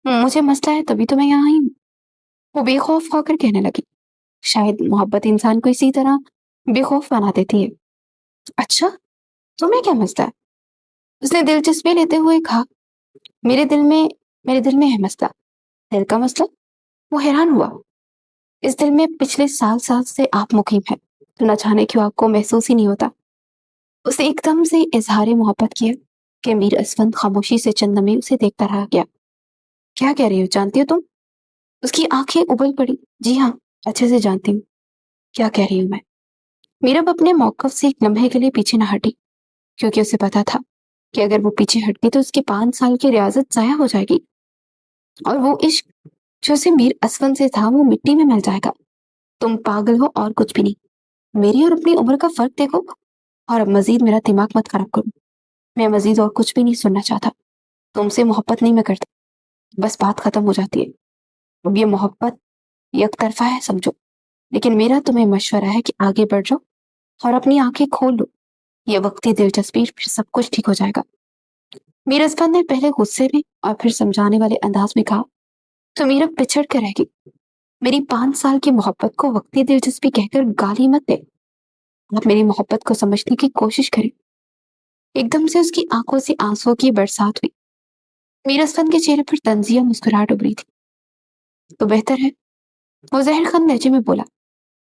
Speaker 1: मुझे मसला है तभी तो मैं यहाँ आई हूँ। वो बेखौफ होकर कहने लगी। शायद मोहब्बत इंसान को इसी तरह बेखौफ बना देती है। अच्छा, तुम्हें क्या मसला है? उसने दिलचस्पी लेते हुए कहा। मेरे दिल में मेरे दिल में है मसला। दिल का मसला? वो हैरान हुआ। इस दिल में पिछले साल साल से आप मुकीम है तो न जाने क्यों आपको महसूस ही नहीं होता। उसने एकदम से इजहार मोहब्बत किया कि मीर असफंद खामोशी से चंद लम्हे उसे देखता रह गया। क्या कह रही हो, जानती हो तुम? उसकी आंखें उबल पड़ी। जी हाँ, अच्छे से जानती हूँ। क्या कह रही हूँ मैं? मीरब अपने मौकफ से एक लम्हे के लिए पीछे न हटी, क्योंकि उसे पता था कि अगर वो पीछे हट गई तो उसकी 5 साल की रियाजत जाया हो जाएगी और वो इश्क जो उसे मीर असफन से था वो मिट्टी में मिल जाएगा। तुम पागल हो और कुछ भी नहीं। मेरी और अपनी उम्र का फर्क देखो और अब मजीद मेरा दिमाग मत खराब करो। मैं मजीद और कुछ भी नहीं सुनना चाहता। तुमसे मोहब्बत नहीं मैं करता, बस बात खत्म हो जाती है। अब ये मोहब्बत एक तरफा है समझो, लेकिन मेरा तुम्हें मशवरा है कि आगे बढ़ जाओ और अपनी आंखें खोल लो। ये वक्ती दिलचस्पी, फिर सब कुछ ठीक हो जाएगा। मीर असफर ने पहले गुस्से में और फिर समझाने वाले अंदाज में कहा। तो मीरा पिछड़ कर रहेगी। मेरी 5 साल की मोहब्बत को वक्ती दिलचस्पी कहकर गाली मत दे। आप मेरी मोहब्बत को समझने की कोशिश करें। एकदम से उसकी आंखों से आंसुओं की बरसात हुई। मीर असफर के चेहरे पर तंजिया मुस्कुराहट उभरी थी। तो बेहतर है, वो जहर खान लहजे में बोला।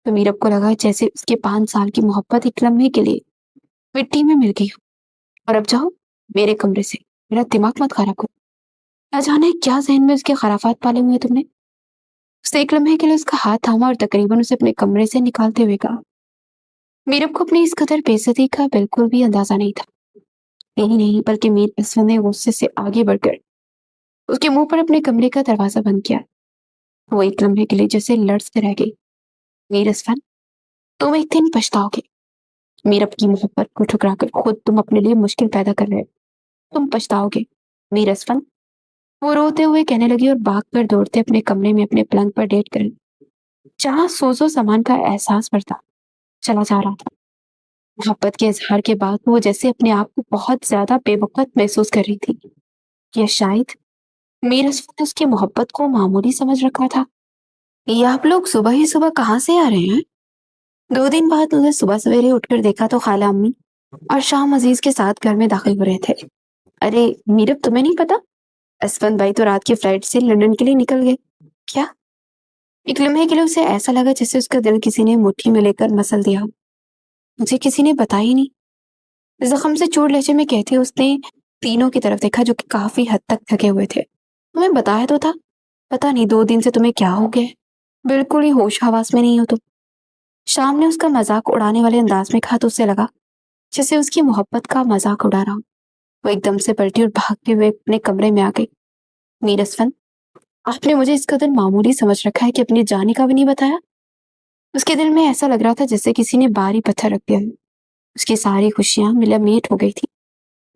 Speaker 1: तो मीरब को लगा जैसे उसके 5 साल की मोहब्बत एक लम्हे के लिए मिट्टी में मिल गई हो। और अब जाओ मेरे कमरे से, मेरा दिमाग मत खराब करो। न जाने क्या जहन में उसके खराफात पाले हुए तुमने। उसने एक लम्हे के लिए उसका हाथ थामा और तकरीबन उसे अपने कमरे से निकालते हुए कहा। मीरब को अपनी इस कदर बेइज्जती का बिल्कुल भी अंदाजा नहीं था। यही नहीं बल्कि मीर असफर ने गुस्से से आगे बढ़कर उसके मुंह पर अपने कमरे का दरवाजा बंद किया। वो एक लम्हे के लिए जैसे लड़ते रह गई। मीर असफर, तुम एक दिन पछताओगे। मीरब की मोहब्बत को ठुकराकर खुद तुम अपने लिए मुश्किल पैदा कर रहे हो। तुम पछताओगे मीर असफर। वो रोते हुए कहने लगी और भाग कर दौड़ते अपने कमरे में अपने पलंग पर लेट कर जहां सोजो सामान का एहसास बढ़ता चला जा रहा था। मोहब्बत के इजहार के बाद वो जैसे अपने आप को बहुत ज्यादा बेवकूफ महसूस कर रही थी। या शायद मीर असफर ने उसकी मोहब्बत को मामूली समझ रखा था। ये आप लोग सुबह ही सुबह कहाँ से आ रहे हैं? 2 दिन बाद उन्हें सुबह सवेरे उठकर देखा तो खाला अम्मी और शाम अजीज के साथ घर में दाखिल हो रहे थे। अरे मीरब, तुम्हें नहीं पता? असफंद भाई तो रात की फ्लाइट से लंदन के लिए निकल गए। क्या? एक लम्हे के लिए उसे ऐसा लगा जैसे उसका दिल किसी ने मुट्ठी में लेकर मसल दिया हो। मुझे किसी ने बताया ही नहीं। जख्म से चोट लहजे में कहते उसने तीनों की तरफ देखा जो कि काफी हद तक थके हुए थे। तुम्हें बताया तो था। पता नहीं 2 दिन से तुम्हें क्या हो गया है। बिल्कुल ही होश हवास में नहीं हो तुम। शाम ने उसका मजाक उड़ाने वाले अंदाज में कहा तो उसे लगा जैसे उसकी मोहब्बत का मजाक उड़ा रहा हूं। वो एकदम से पलटी और भागते हुए अपने कमरे में आ गई। मीर असफर, आपने मुझे इस कदर मामूली समझ रखा है कि अपनी जाने का भी नहीं बताया। उसके दिल में ऐसा लग रहा था जैसे किसी ने भारी पत्थर रख दिया हो। उसकी सारी खुशियां मिलामेट हो गई थी।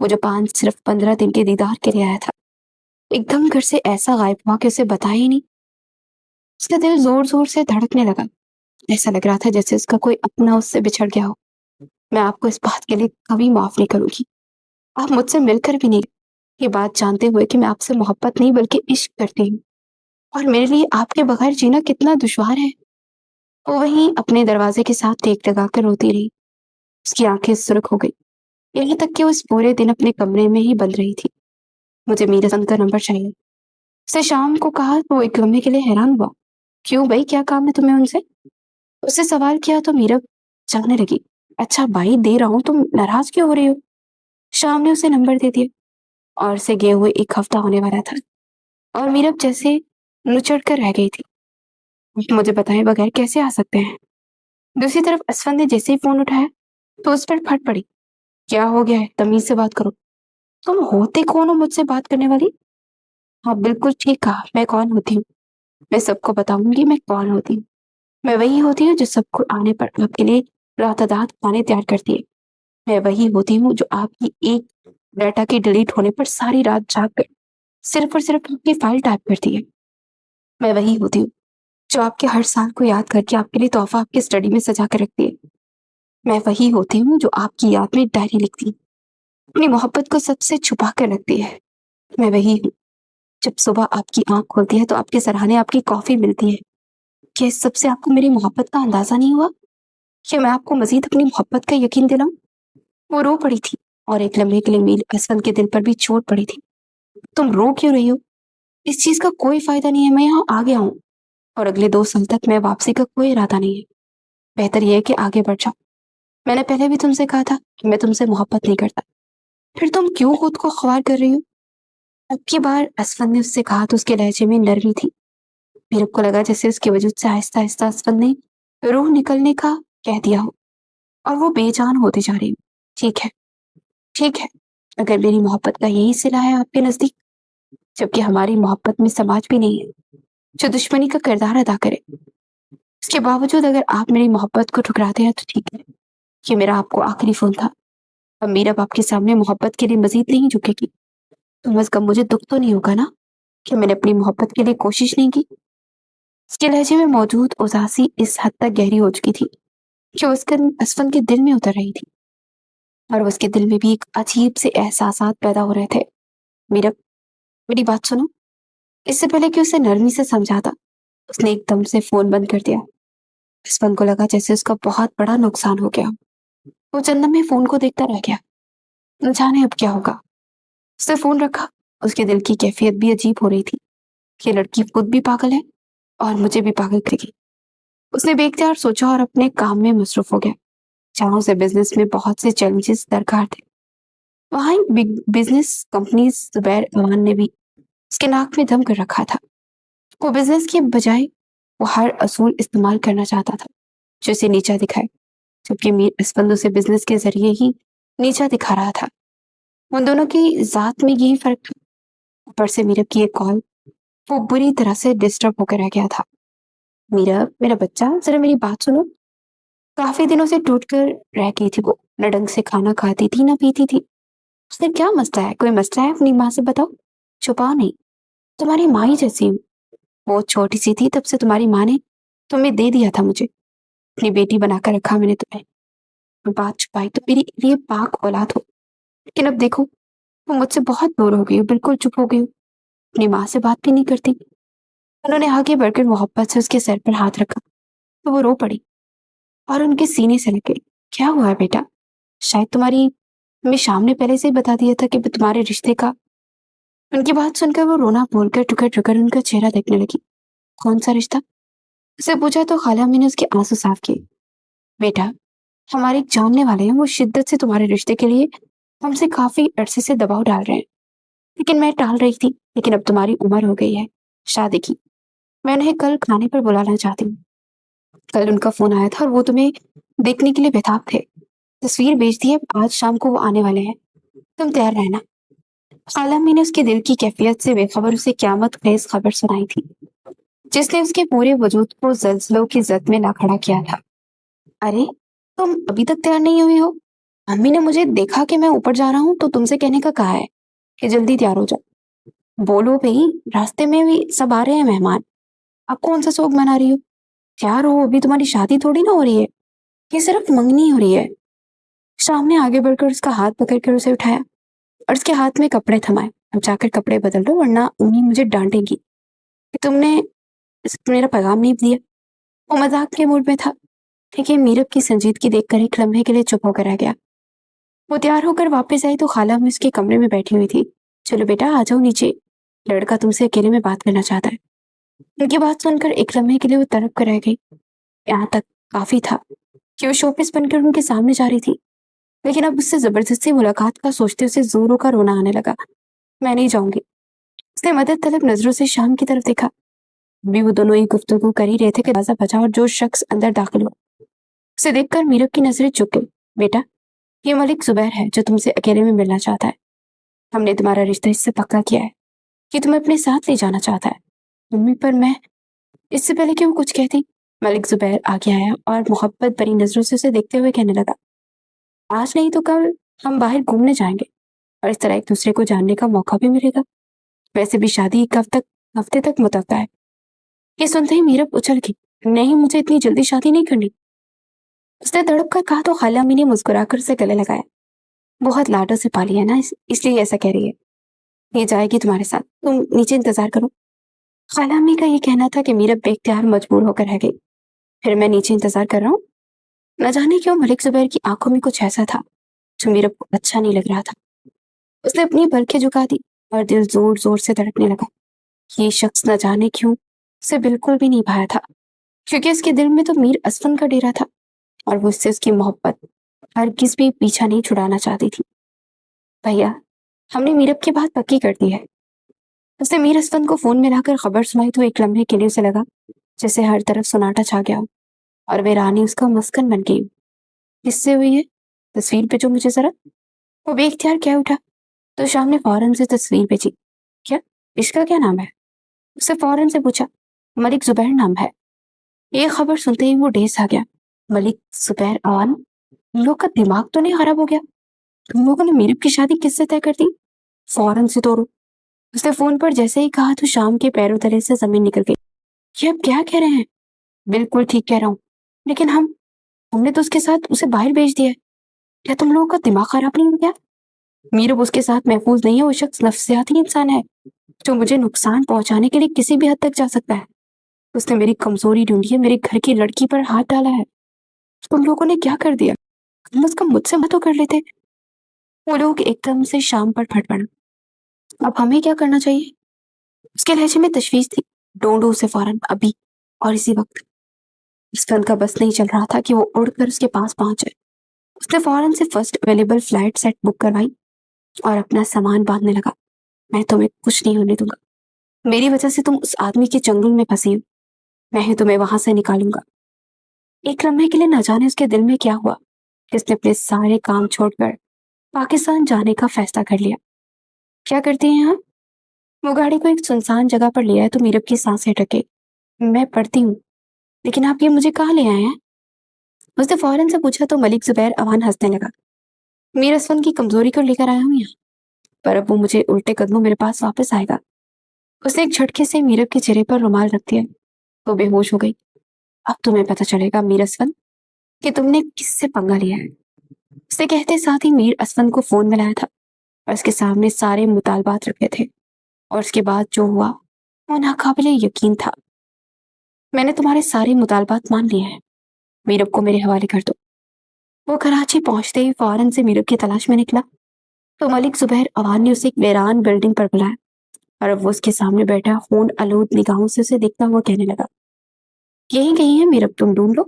Speaker 1: वो जो पांच सिर्फ 15 दिन के दीदार के लिए आया था एकदम घर से ऐसा गायब हुआ कि उसे बताया ही नहीं। उसका दिल जोर जोर से धड़कने लगा। ऐसा लग रहा था जैसे उसका कोई अपना उससे बिछड़ गया हो। मैं आपको इस बात के लिए कभी माफ नहीं करूंगी। आप मुझसे मिलकर भी नहीं, ये बात जानते हुए कि मैं आपसे मोहब्बत नहीं बल्कि इश्क करती हूँ और मेरे लिए आपके बगैर जीना कितना दुश्वार है। वो वहीं अपने दरवाजे के साथ टेक लगाकर रोती रही। उसकी आंखें सुर्ख हो गई। यहाँ तक कि वो इस पूरे दिन अपने कमरे में ही बंद रही थी। मुझे मीरा संत का नंबर चाहिए, उसने शाम को कहा तो वो एक लम्हे के लिए हैरान हुआ। क्यों भाई, क्या काम है तुम्हें उनसे? उससे सवाल किया तो मीरा जानने लगी। अच्छा भाई, दे रहा हूँ, तुम नाराज क्यों हो रही हो? शाम ने उसे नंबर दे दिया और से गए हुए 1 हफ्ता होने वाला था और मीरब जैसे नुचड़ कर रह गई थी। मुझे बताए बगैर कैसे आ सकते हैं? दूसरी तरफ असफर ने जैसे ही फोन उठाया तो उस पर फट पड़ी। क्या हो गया है, तमीज से बात करो। तुम होते कौन हो मुझसे बात करने वाली? हाँ, बिल्कुल ठीक कहा, मैं कौन होती हूँ? मैं सबको बताऊंगी मैं कौन होती हूँ। मैं वही होती हूँ जो सबको आने पर आपके लिए रात-रात खाने तैयार करती है। मैं वही होती हूँ जो आपकी एक डाटा के डिलीट होने पर सारी रात जाग कर सिर्फ और सिर्फ आपकी फाइल टाइप करती है। मैं वही होती हूँ जो आपके हर साल को याद करके आपके लिए तोहफा आपकी स्टडी में सजा कर रखती है। मैं वही होती हूँ जो आपकी याद में डायरी लिखती है, अपनी मोहब्बत को सबसे छुपा कर रखती है। मैं वही हूँ जब सुबह आपकी आंख खुलती है तो आपके सराहने आपकी कॉफी मिलती है। क्या इस सबसे आपको मेरी मोहब्बत का अंदाजा नहीं हुआ? क्या मैं आपको मजीद अपनी मोहब्बत का यकीन दिलाऊं? वो रो पड़ी थी और एक लम्हे के लिए मीर असफंद के दिल पर भी चोट पड़ी थी। तुम रो क्यों रही हो? इस चीज का कोई फायदा नहीं है, मैं यहाँ आ गया हूँ और अगले 2 साल तक मैं वापसी का कोई इरादा नहीं है। बेहतर यह है कि आगे बढ़ जाओ। मैंने पहले भी तुमसे कहा था कि मैं तुमसे मोहब्बत नहीं करता, फिर तुम क्यों खुद को ख्वार कर रही हो? अब की बार असफंद ने उससे कहा तो उसके लहजे में नरमी थी। मीरब को लगा जैसे उसके वजूद से आहिस्ता आहिस्ता असफंद ने रूह निकलने का कह दिया हो और वो बेजान होती जा रही हो। ठीक है, ठीक है, अगर मेरी मोहब्बत का यही सिला है आपके नजदीक, जबकि हमारी मोहब्बत में समाज भी नहीं है जो दुश्मनी का किरदार अदा करे, इसके बावजूद अगर आप मेरी मोहब्बत को ठुकराते हैं तो ठीक है। ये मेरा आपको आखिरी फोन था। अब मीरब आपके सामने मोहब्बत के लिए मजीद नहीं झुकेगी। तो बस कब मुझे दुख तो नहीं होगा ना कि मैंने अपनी मोहब्बत के लिए कोशिश नहीं की? उसके लहजे में मौजूद उदासी इस हद तक गहरी हो चुकी थी कि वो उसके असफन के दिल में उतर रही थी और उसके दिल में भी एक अजीब से एहसासात पैदा हो रहे थे। मीरब, मेरी बात सुनो। इससे पहले कि उसे नरमी से समझाता, उसने एकदम से फोन बंद कर दिया। असफन को लगा जैसे उसका बहुत बड़ा नुकसान हो गया। वो चंदन में फोन को देखता रह गया, न जाने अब क्या होगा। उसने फोन रखा। उसके दिल की कैफियत भी अजीब हो रही थी। ये लड़की खुद भी पागल है और मुझे भी पागल करेगी। उसने बेख्तियार सोचा और अपने काम में मसरूफ हो गया, जहां उसे बिजनेस में बहुत से चैलेंजेस दरकार थे। वहां एक बिग बिजनेस कंपनी जुबैर अमान ने भी उसके नाक में दम कर रखा था। वो बिजनेस के बजाय वो हर असूल इस्तेमाल करना चाहता था जो उसे नीचा दिखाए, जबकि मीर असफंद उसे बिजनेस के जरिए ही नीचा दिखा रहा था। उन दोनों की जात में यही फर्क था। ऊपर से मीरब की एक कॉल, वो बुरी तरह से डिस्टर्ब होकर रह गया था। मीरब, मेरा बच्चा, जरा मेरी बात सुनो। काफी दिनों से टूट कर रह गई थी वो, न ढंग से खाना खाती थी न पीती थी। उससे क्या मसला है? कोई मसला है? अपनी माँ से बताओ, छुपाओ नहीं। तुम्हारी माँ ही जैसी हूँ। वो छोटी सी थी तब से तुम्हारी माँ ने तुम्हें दे दिया था मुझे, अपनी बेटी बनाकर रखा मैंने तुम्हें। बात छुपाई तो मेरी लिए पाक औलाद हो, लेकिन अब देखो तुम मुझसे बहुत दूर हो गई हो, बिल्कुल चुप हो गई हो, अपनी माँ से बात भी नहीं करती। उन्होंने आगे बढ़कर मोहब्बत से उसके सर पर हाथ रखा तो वो रो पड़ी और उनके सीने से लग गई। क्या हुआ है बेटा? शायद तुम्हारी मैं शाम ने पहले से ही बता दिया था कि तुम्हारे रिश्ते का। उनकी बात सुनकर वो रोना बोलकर टुकर टुकर उनका चेहरा देखने लगी। कौन सा रिश्ता? उसे पूछा तो खाला अम्मी ने उसके आंसू साफ किए। बेटा, हमारे एक जानने वाले हैं, वो शिद्दत से तुम्हारे रिश्ते के लिए हमसे काफी अरसे से दबाव डाल रहे हैं, लेकिन मैं टाल रही थी। लेकिन अब तुम्हारी उम्र हो गई है शादी की। मैं उन्हें कल खाने पर बुलाना चाहती हूँ। कल उनका फोन आया था और वो तुम्हें देखने के लिए बेताब थे। तस्वीर भेज दी है, आज शाम को वो आने वाले हैं, तुम तैयार रहना। खाला अम्मी ने उसके दिल की कैफियत से बेखबर उसे क्यामत खेज खबर सुनाई थी, जिसने उसके पूरे वजूद को जल्जलों की जद में ला खड़ा किया था। अरे, तुम अभी तक तैयार नहीं हुई हो? अम्मी ने मुझे देखा कि मैं ऊपर जा रहा हूँ तो तुमसे कहने का कहा है कि जल्दी तैयार हो जाओ। बोलो भाई, रास्ते में भी सब आ रहे हैं मेहमान। अब कौन सा शौक मना रही हो? तैयार हो, अभी तुम्हारी शादी थोड़ी ना हो रही है, ये सिर्फ मंगनी हो रही है। शाम ने आगे बढ़कर उसका हाथ पकड़कर उसे उठाया और उसके हाथ में कपड़े थमाए। अब जाकर कपड़े बदल लो वरना अम्मी मुझे डांटेगी कि तुमने मेरा पैगाम नहीं दिया। वो मजाक के मूड में था, लेकिन मीरब की संजीदगी देखकर एक लम्हे के लिए चुप होकर रह गया। वो तैयार होकर वापस आई तो खाला अम्मी उसके कमरे में बैठी हुई थी। चलो बेटा, आ जाओ नीचे, लड़का तुमसे अकेले में बात करना चाहता है। उनकी बात सुनकर एक लम्हे के लिए वो तड़प कर रह गई। यहाँ तक काफी था कि वो शोपीस बनकर उनके सामने जा रही थी, लेकिन अब उससे जबरदस्ती मुलाकात का सोचते उसे जोरों का रोना आने लगा। मैं नहीं जाऊंगी। उसने मदद तलब नजरों से शाम की तरफ देखा। अभी वो दोनों ही गुफ्तगू कर ही रहे थे कि दरवाजा बजा और जो शख्स अंदर दाखिल हुआ उसे देखकर मीरब की नजरें झुक गई। बेटा, ये मलिक जुबैर है जो तुमसे अकेले में मिलना चाहता है। हमने तुम्हारा रिश्ता इससे पक्का किया है कि तुम्हें अपने साथ ले जाना चाहता है। मम्मी, पर मैं इससे पहले कि वो कुछ कहती, मलिक जुबैर आगे आया और मोहब्बत भरी नजरों से उसे देखते हुए कहने लगा, आज नहीं तो कल हम बाहर घूमने जाएंगे और इस तरह एक दूसरे को जानने का मौका भी मिलेगा। वैसे भी शादी एक हफ्ते तक मुतवक्का है। ये सुनते ही मीरब उछल गई, नहीं, मुझे इतनी जल्दी शादी नहीं करनी। उसने तड़प कर कहा तो खाला अम्मी ने मुस्कुराकर उसे गले लगाया, बहुत लाडों से पाली है ना, इसलिए ऐसा कह रही है। ये जाएगी तुम्हारे साथ, तुम नीचे इंतजार करो। खाला अम्मी का ये कहना था कि मीरब बेख्तियार मजबूर होकर रह गई। फिर मैं नीचे इंतजार कर रहा हूँ। न जाने क्यों मलिक जुबैर की आंखों में कुछ ऐसा था जो मीरब को अच्छा नहीं लग रहा था। उसने अपनी पलकें झुका दी और दिल जोर जोर से धड़कने लगा। ये शख्स न जाने क्यों उसे बिल्कुल भी नहीं भाया था, क्योंकि उसके दिल में तो मीर असफन का डेरा था और वो उससे उसकी मोहब्बत हरगिज भी पीछा नहीं छुड़ाना चाहती थी। भैया, हमने मीरब की बात पक्की कर दी है। उसने मीर असफन को फोन में लाकर खबर सुनाई तो एक लम्हे के लिए उसे लगा जैसे हर तरफ सन्नाटा छा गया हो और वीरानी उसका मस्कन बन गई। किससे हुई है? तस्वीर पे जो मुझे जरा। वो बेख्तियार क्या उठा तो शाम ने फौरन से तस्वीर भेजी। क्या? इसका क्या नाम है? उससे फौरन से पूछा। मलिक जुबैर नाम है। ये खबर सुनते ही वो डेस आ गया। मलिक जुबैर अवान, तुम लोग का दिमाग तो नहीं खराब हो गया? तुम लोगों ने मीरब की शादी किससे तय कर दी? फौरन से तोड़ो। उसने फोन पर जैसे ही कहा तो शाम के पैरों तले से जमीन निकल गई। ये अब क्या कह रहे हैं? बिल्कुल ठीक कह रहा हूँ, लेकिन हमने तो उसके साथ उसे बाहर भेज दिया है। क्या तुम लोगों का दिमाग खराब नहीं हो गया? मीरब उसके साथ महफूज नहीं है। वो शख्स नफसियाती इंसान है जो मुझे नुकसान पहुंचाने के लिए किसी भी हद तक जा सकता है। उसने मेरी कमजोरी ढूंढी है, मेरे घर की लड़की पर हाथ डाला है। तुम लोगों ने क्या कर दिया? कम अज कम मुझसे मत तो कर लेते। वो लोग एकदम से शाम पर फट पड़ा। अब हमें क्या करना चाहिए? उसके लहजे में तशवीश थी। ढूंढो उसे फौरन, अभी और इसी वक्त। इसफन का बस नहीं चल रहा था कि वो उड़कर उसके पास पहुंचे। उसने फौरन से first available flight set book करवाई और अपना सामान बांधने लगा। मैं तुम्हें कुछ नहीं होने दूंगा। मेरी वजह से तुम उस आदमी के चंगुल में फंसी हो। मैं ही तुम्हें वहां से निकालूंगा। एक लम्हे के लिए न जाने उसके दिल में क्या हुआ कि उसने अपने सारे काम छोड़कर पाकिस्तान जाने का फैसला कर लिया। क्या करती हैं यहाँ? वो गाड़ी को एक सुनसान जगह पर ले आए तो मीरब की सांसें अटके। मैं पढ़ती हूँ। लेकिन आप ये मुझे कहाँ ले आए हैं? उसने फौरन से पूछा तो मलिक जुबैर अवान हंसने लगा। मीर असफन की कमजोरी को लेकर आया हूँ यहाँ, पर अब वो मुझे उल्टे कदमों मेरे पास वापस आएगा। उसने एक झटके से मीरब के चेहरे पर रुमाल रख दिया। वो बेहोश हो गई। अब तुम्हें पता चलेगा मीर असफन कि तुमने किससे पंगा लिया है। उसने कहते साथ ही मीर असफन को फोन मिलाया था और उसके सामने सारे मुतालबात रखे थे और उसके बाद जो हुआ वो नाकाबिले यकीन था। मैंने तुम्हारे सारे मुतालबात मान लिए हैं। मीरब को मेरे हवाले कर दो। वो कराची पहुंचते ही फौरन से मीरब की तलाश में निकला तो मलिक जुबैर अवान ने उसे एक वेरान बिल्डिंग पर बुलाया और अब वो उसके सामने बैठा खून आलूद निगाहों से उसे देखता हुआ कहने लगा, यही कहीं है मीरब, तुम ढूंढ लो,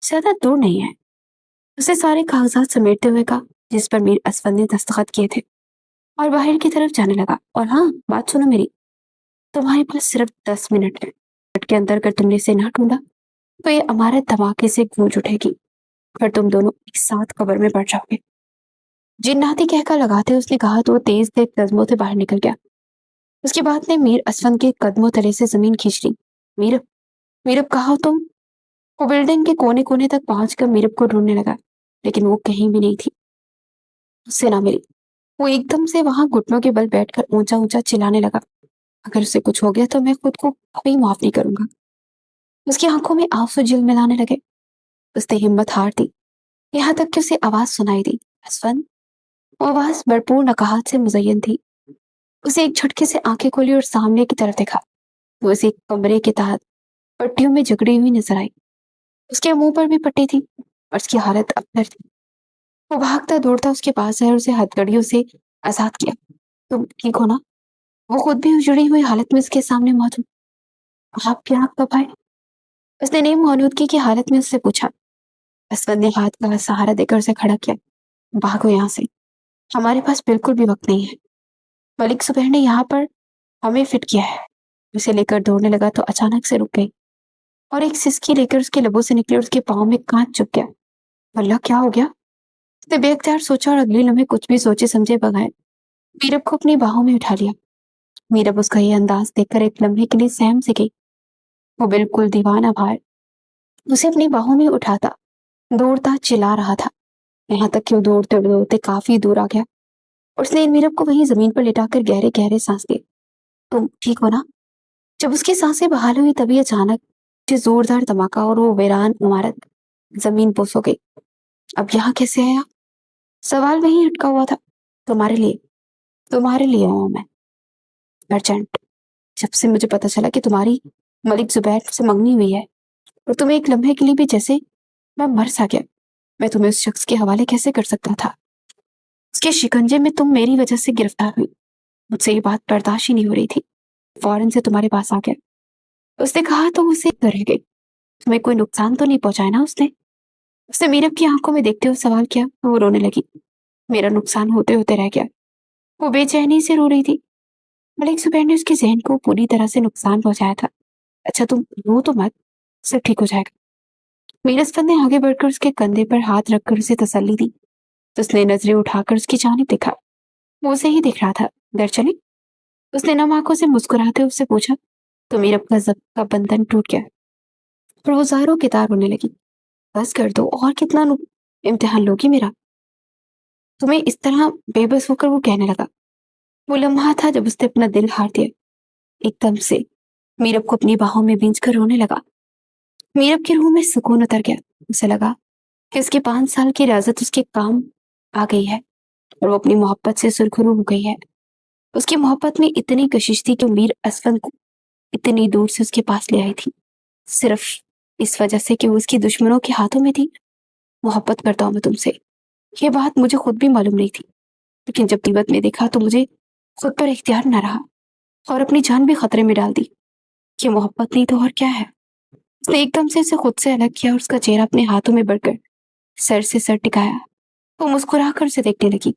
Speaker 1: ज्यादा दूर नहीं है। उसे सारे कागजात समेटते हुए कहा जिस पर मीर असफन ने दस्तखत किए थे और बाहर की तरफ जाने लगा। और हाँ, बात सुनो मेरी, तुम्हारे पास सिर्फ 10 मिनट है। मिनट के अंदर अगर तुमने इसे ना ढूंढा तो ये इमारत धमाके से गूंज उठेगी, फिर तुम दोनों एक साथ कब्र में पड़ जाओगे। जिन्नाती कहकर लगाते उसने कहा तो वो तेज तेज कदमों से बाहर निकल गया। उसके बाद ने मीर असफन के कदमों तले से जमीन खींच ली। मीरब, मीरब कहा हो तुम? वो बिल्डिंग के कोने कोने तक पहुंचकर मीरब को ढूंढने लगा, लेकिन वो कहीं भी नहीं थी। उससे ना मिली। वो एकदम से वहां घुटनों के बल बैठकर ऊंचा ऊंचा चिल्लाने लगा, अगर उसे कुछ हो गया तो मैं खुद को कभी माफ नहीं करूंगा। उसकी आंखों में आंसू झिलमिलाने लगे। उसने हिम्मत हार दी, यहाँ तक कि उसे आवाज सुनाई दी, असफन। वो आवाज भरपूर नकाहत से मुजयन थी। उसे एक झटके से आंखें खोली और सामने की तरफ देखा। वो उसे एक कमरे के तहत पट्टियों में जकड़ी हुई नजर आई। उसके मुंह पर भी पट्टी थी और उसकी हालत अबतर थी। वो भागता दौड़ता उसके पास आया और उसे हथकड़ियों से आजाद किया। तुम ठीक हो ना? वो खुद भी उजड़ी हुई हालत में उसके सामने मौजूद। आप यहाँ कब आए? उसने नीम आलूदगी की हालत में उससे पूछा। असवद ने हाथ का सहारा देकर उसे खड़ा किया। भागो यहाँ से, हमारे पास बिल्कुल भी वक्त नहीं है। मलिक सुबह ने यहाँ पर हमें फिट किया है। उसे लेकर दौड़ने लगा तो अचानक से रुक गई और एक सिसकी लेकर उसके लबों से निकली और उसके पाँव में कांच चुभ गया। अल्लाह, क्या हो गया? उसने बेख्तियार सोचा और अगले लम्हे कुछ भी सोचे समझे बगैर मीरब को अपनी बाहों में उठा लिया। मीरब उसका ये अंदाज देखकर एक लम्हे के लिए सहम से गई। वो बिल्कुल दीवाना भार उसे अपनी बाहों में उठाता, दौड़ता चिल्ला रहा था, यहाँ तक कि वो दौड़ते दौड़ते काफी दूर आ गया। उसने मीरब को वहीं जमीन पर लिटाकर गहरे गहरे सांस लिए। तुम ठीक हो ना? जब उसकी सांसें बहाल हुई तभी अचानक जो जोरदार धमाका और वो वीरान इमारत जमीन बोस हो गई। अब यहाँ कैसे आया? सवाल वहीं अटका हुआ था। तुम्हारे लिए, तुम्हारे लिए आया हूं मैं, अर्जेंट। जब से मुझे पता चला कि तुम्हारी मलिक जुबैर से मंगनी हुई है और तुम्हें एक लम्हे के लिए भी जैसे मैं मर सा गया, मैं तुम्हें उस शख्स के हवाले कैसे कर सकता था? उसके शिकंजे में तुम मेरी वजह से गिरफ्तार हुई। मुझसे ये बात बर्दाश्त ही नहीं हो रही थी। फौरन से तुम्हारे पास आ गया। उसने कहा तो उसे रह गई। तुम्हें कोई नुकसान तो नहीं पहुंचाया ना उसने? उसने मीरब की आंखों में देखते हुए सवाल किया तो वो रोने लगी। मेरा नुकसान होते होते रह गया। वो बेचैनी से रो रही थी। मलिक जुबैर ने उसके जहन को पूरी तरह से नुकसान पहुंचाया था। अच्छा तुम रो तो मत, सब ठीक हो जाएगा। मीरस्फत ने आगे बढ़कर उसके कंधे पर हाथ रखकर उसे तसल्ली दी तो उसने नजरें उठाकर उसकी जानिब देखा। वो उसे ही देख रहा था। घर चले? उसने नम आंखों से मुस्कुराते हुए उससे पूछा तो मीरब का जब्त का बंधन टूट गया और वो जारों की तार होने लगी। बस कर दो, और कितना इम्तिहान लोगी मेरा? तुम्हें इस तरह बेबस होकर वो कहने लगा। वो लम्हा था जब उसने अपना दिल हार दिया। एकदम से मीरब को अपनी बाहों में भींच कर रोने लगा। मीरब की रूह में सुकून उतर गया। उसे लगा कि उसके 5 साल की रियाजत उसके काम आ गई है और वो अपनी मोहब्बत से सुरखरू हो गई है। उसकी मोहब्बत में इतनी कशिश थी कि मीर असफन को इतनी दूर से उसके पास ले आई थी, सिर्फ इस वजह से कि वो उसकी दुश्मनों के हाथों में थी। मोहब्बत करता हूं मैं तुमसे, ये बात मुझे खुद भी मालूम नहीं थी, लेकिन जब तिब्बत में देखा तो मुझे खुद पर इख्तियार न रहा और अपनी जान भी खतरे में डाल दी। ये मोहब्बत नहीं तो और क्या है? उसने एकदम से उसे खुद से अलग किया और उसका चेहरा अपने हाथों में बढ़कर सर से सर टिकाया। वो मुस्कुरा कर उसे देखने लगी।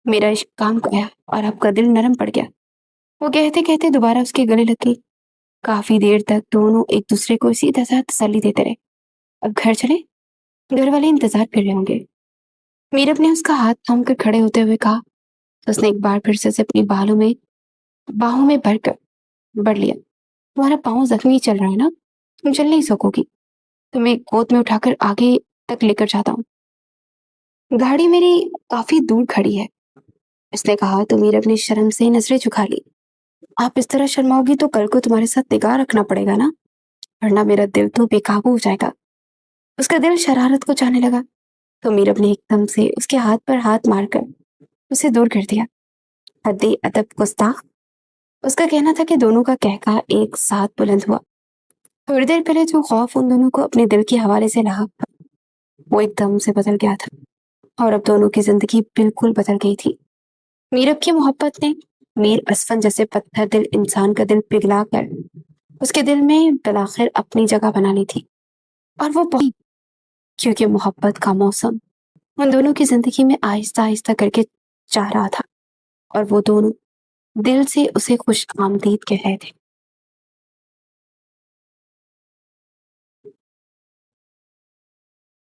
Speaker 1: मेरा इश्क काम गया और आपका दिल नरम पड़ गया, वो कहते कहते दोबारा उसके गले लग गई। काफी देर तक दोनों एक दूसरे को इसी तरह तसल्ली देते रहे। अब घर चले, घर वाले इंतजार कर रहे होंगे। मीरब ने उसका हाथ थाम कर खड़े होते हुए कहा तो उसने एक बार फिर से उसे अपनी बाहों में बढ़ लिया। तुम्हारा पाँव जख्मी चल रहा है ना, तुम चल नहीं सकोगी। तुम्हें गोद में उठाकर आगे तक लेकर जाता हूँ। गाड़ी मेरी काफी दूर खड़ी है, उसने कहा तो मीरब ने शर्म से नजरें झुका ली। आप इस तरह शर्माओगी तो कल को तुम्हारे साथ निगाह रखना पड़ेगा ना, वरना मेरा दिल तो बेकाबू हो जाएगा। उसका दिल शरारत को चाहने लगा तो मीरब ने एकदम से उसके हाथ पर हाथ मारकर उसे दूर कर दिया। हद्दे अदब गुस्ताख, उसका कहना था कि दोनों का कहका एक साथ बुलंद हुआ। थोड़ी देर पहले जो खौफ उन दोनों को अपने दिल के हवाले से रहा वो एकदम से बदल गया था और अब दोनों की जिंदगी बिल्कुल बदल गई थी। मीरब की मोहब्बत ने मीर असफन जैसे पत्थर दिल इंसान का दिल पिघला कर उसके दिल में बिलाखिर अपनी जगह बना ली थी। और वो बहुत, क्योंकि मोहब्बत का मौसम उन दोनों की जिंदगी में आहिस्ता आहिस्ता करके चाह रहा था और वो दोनों दिल से उसे खुश आमदीद कह रहे थे।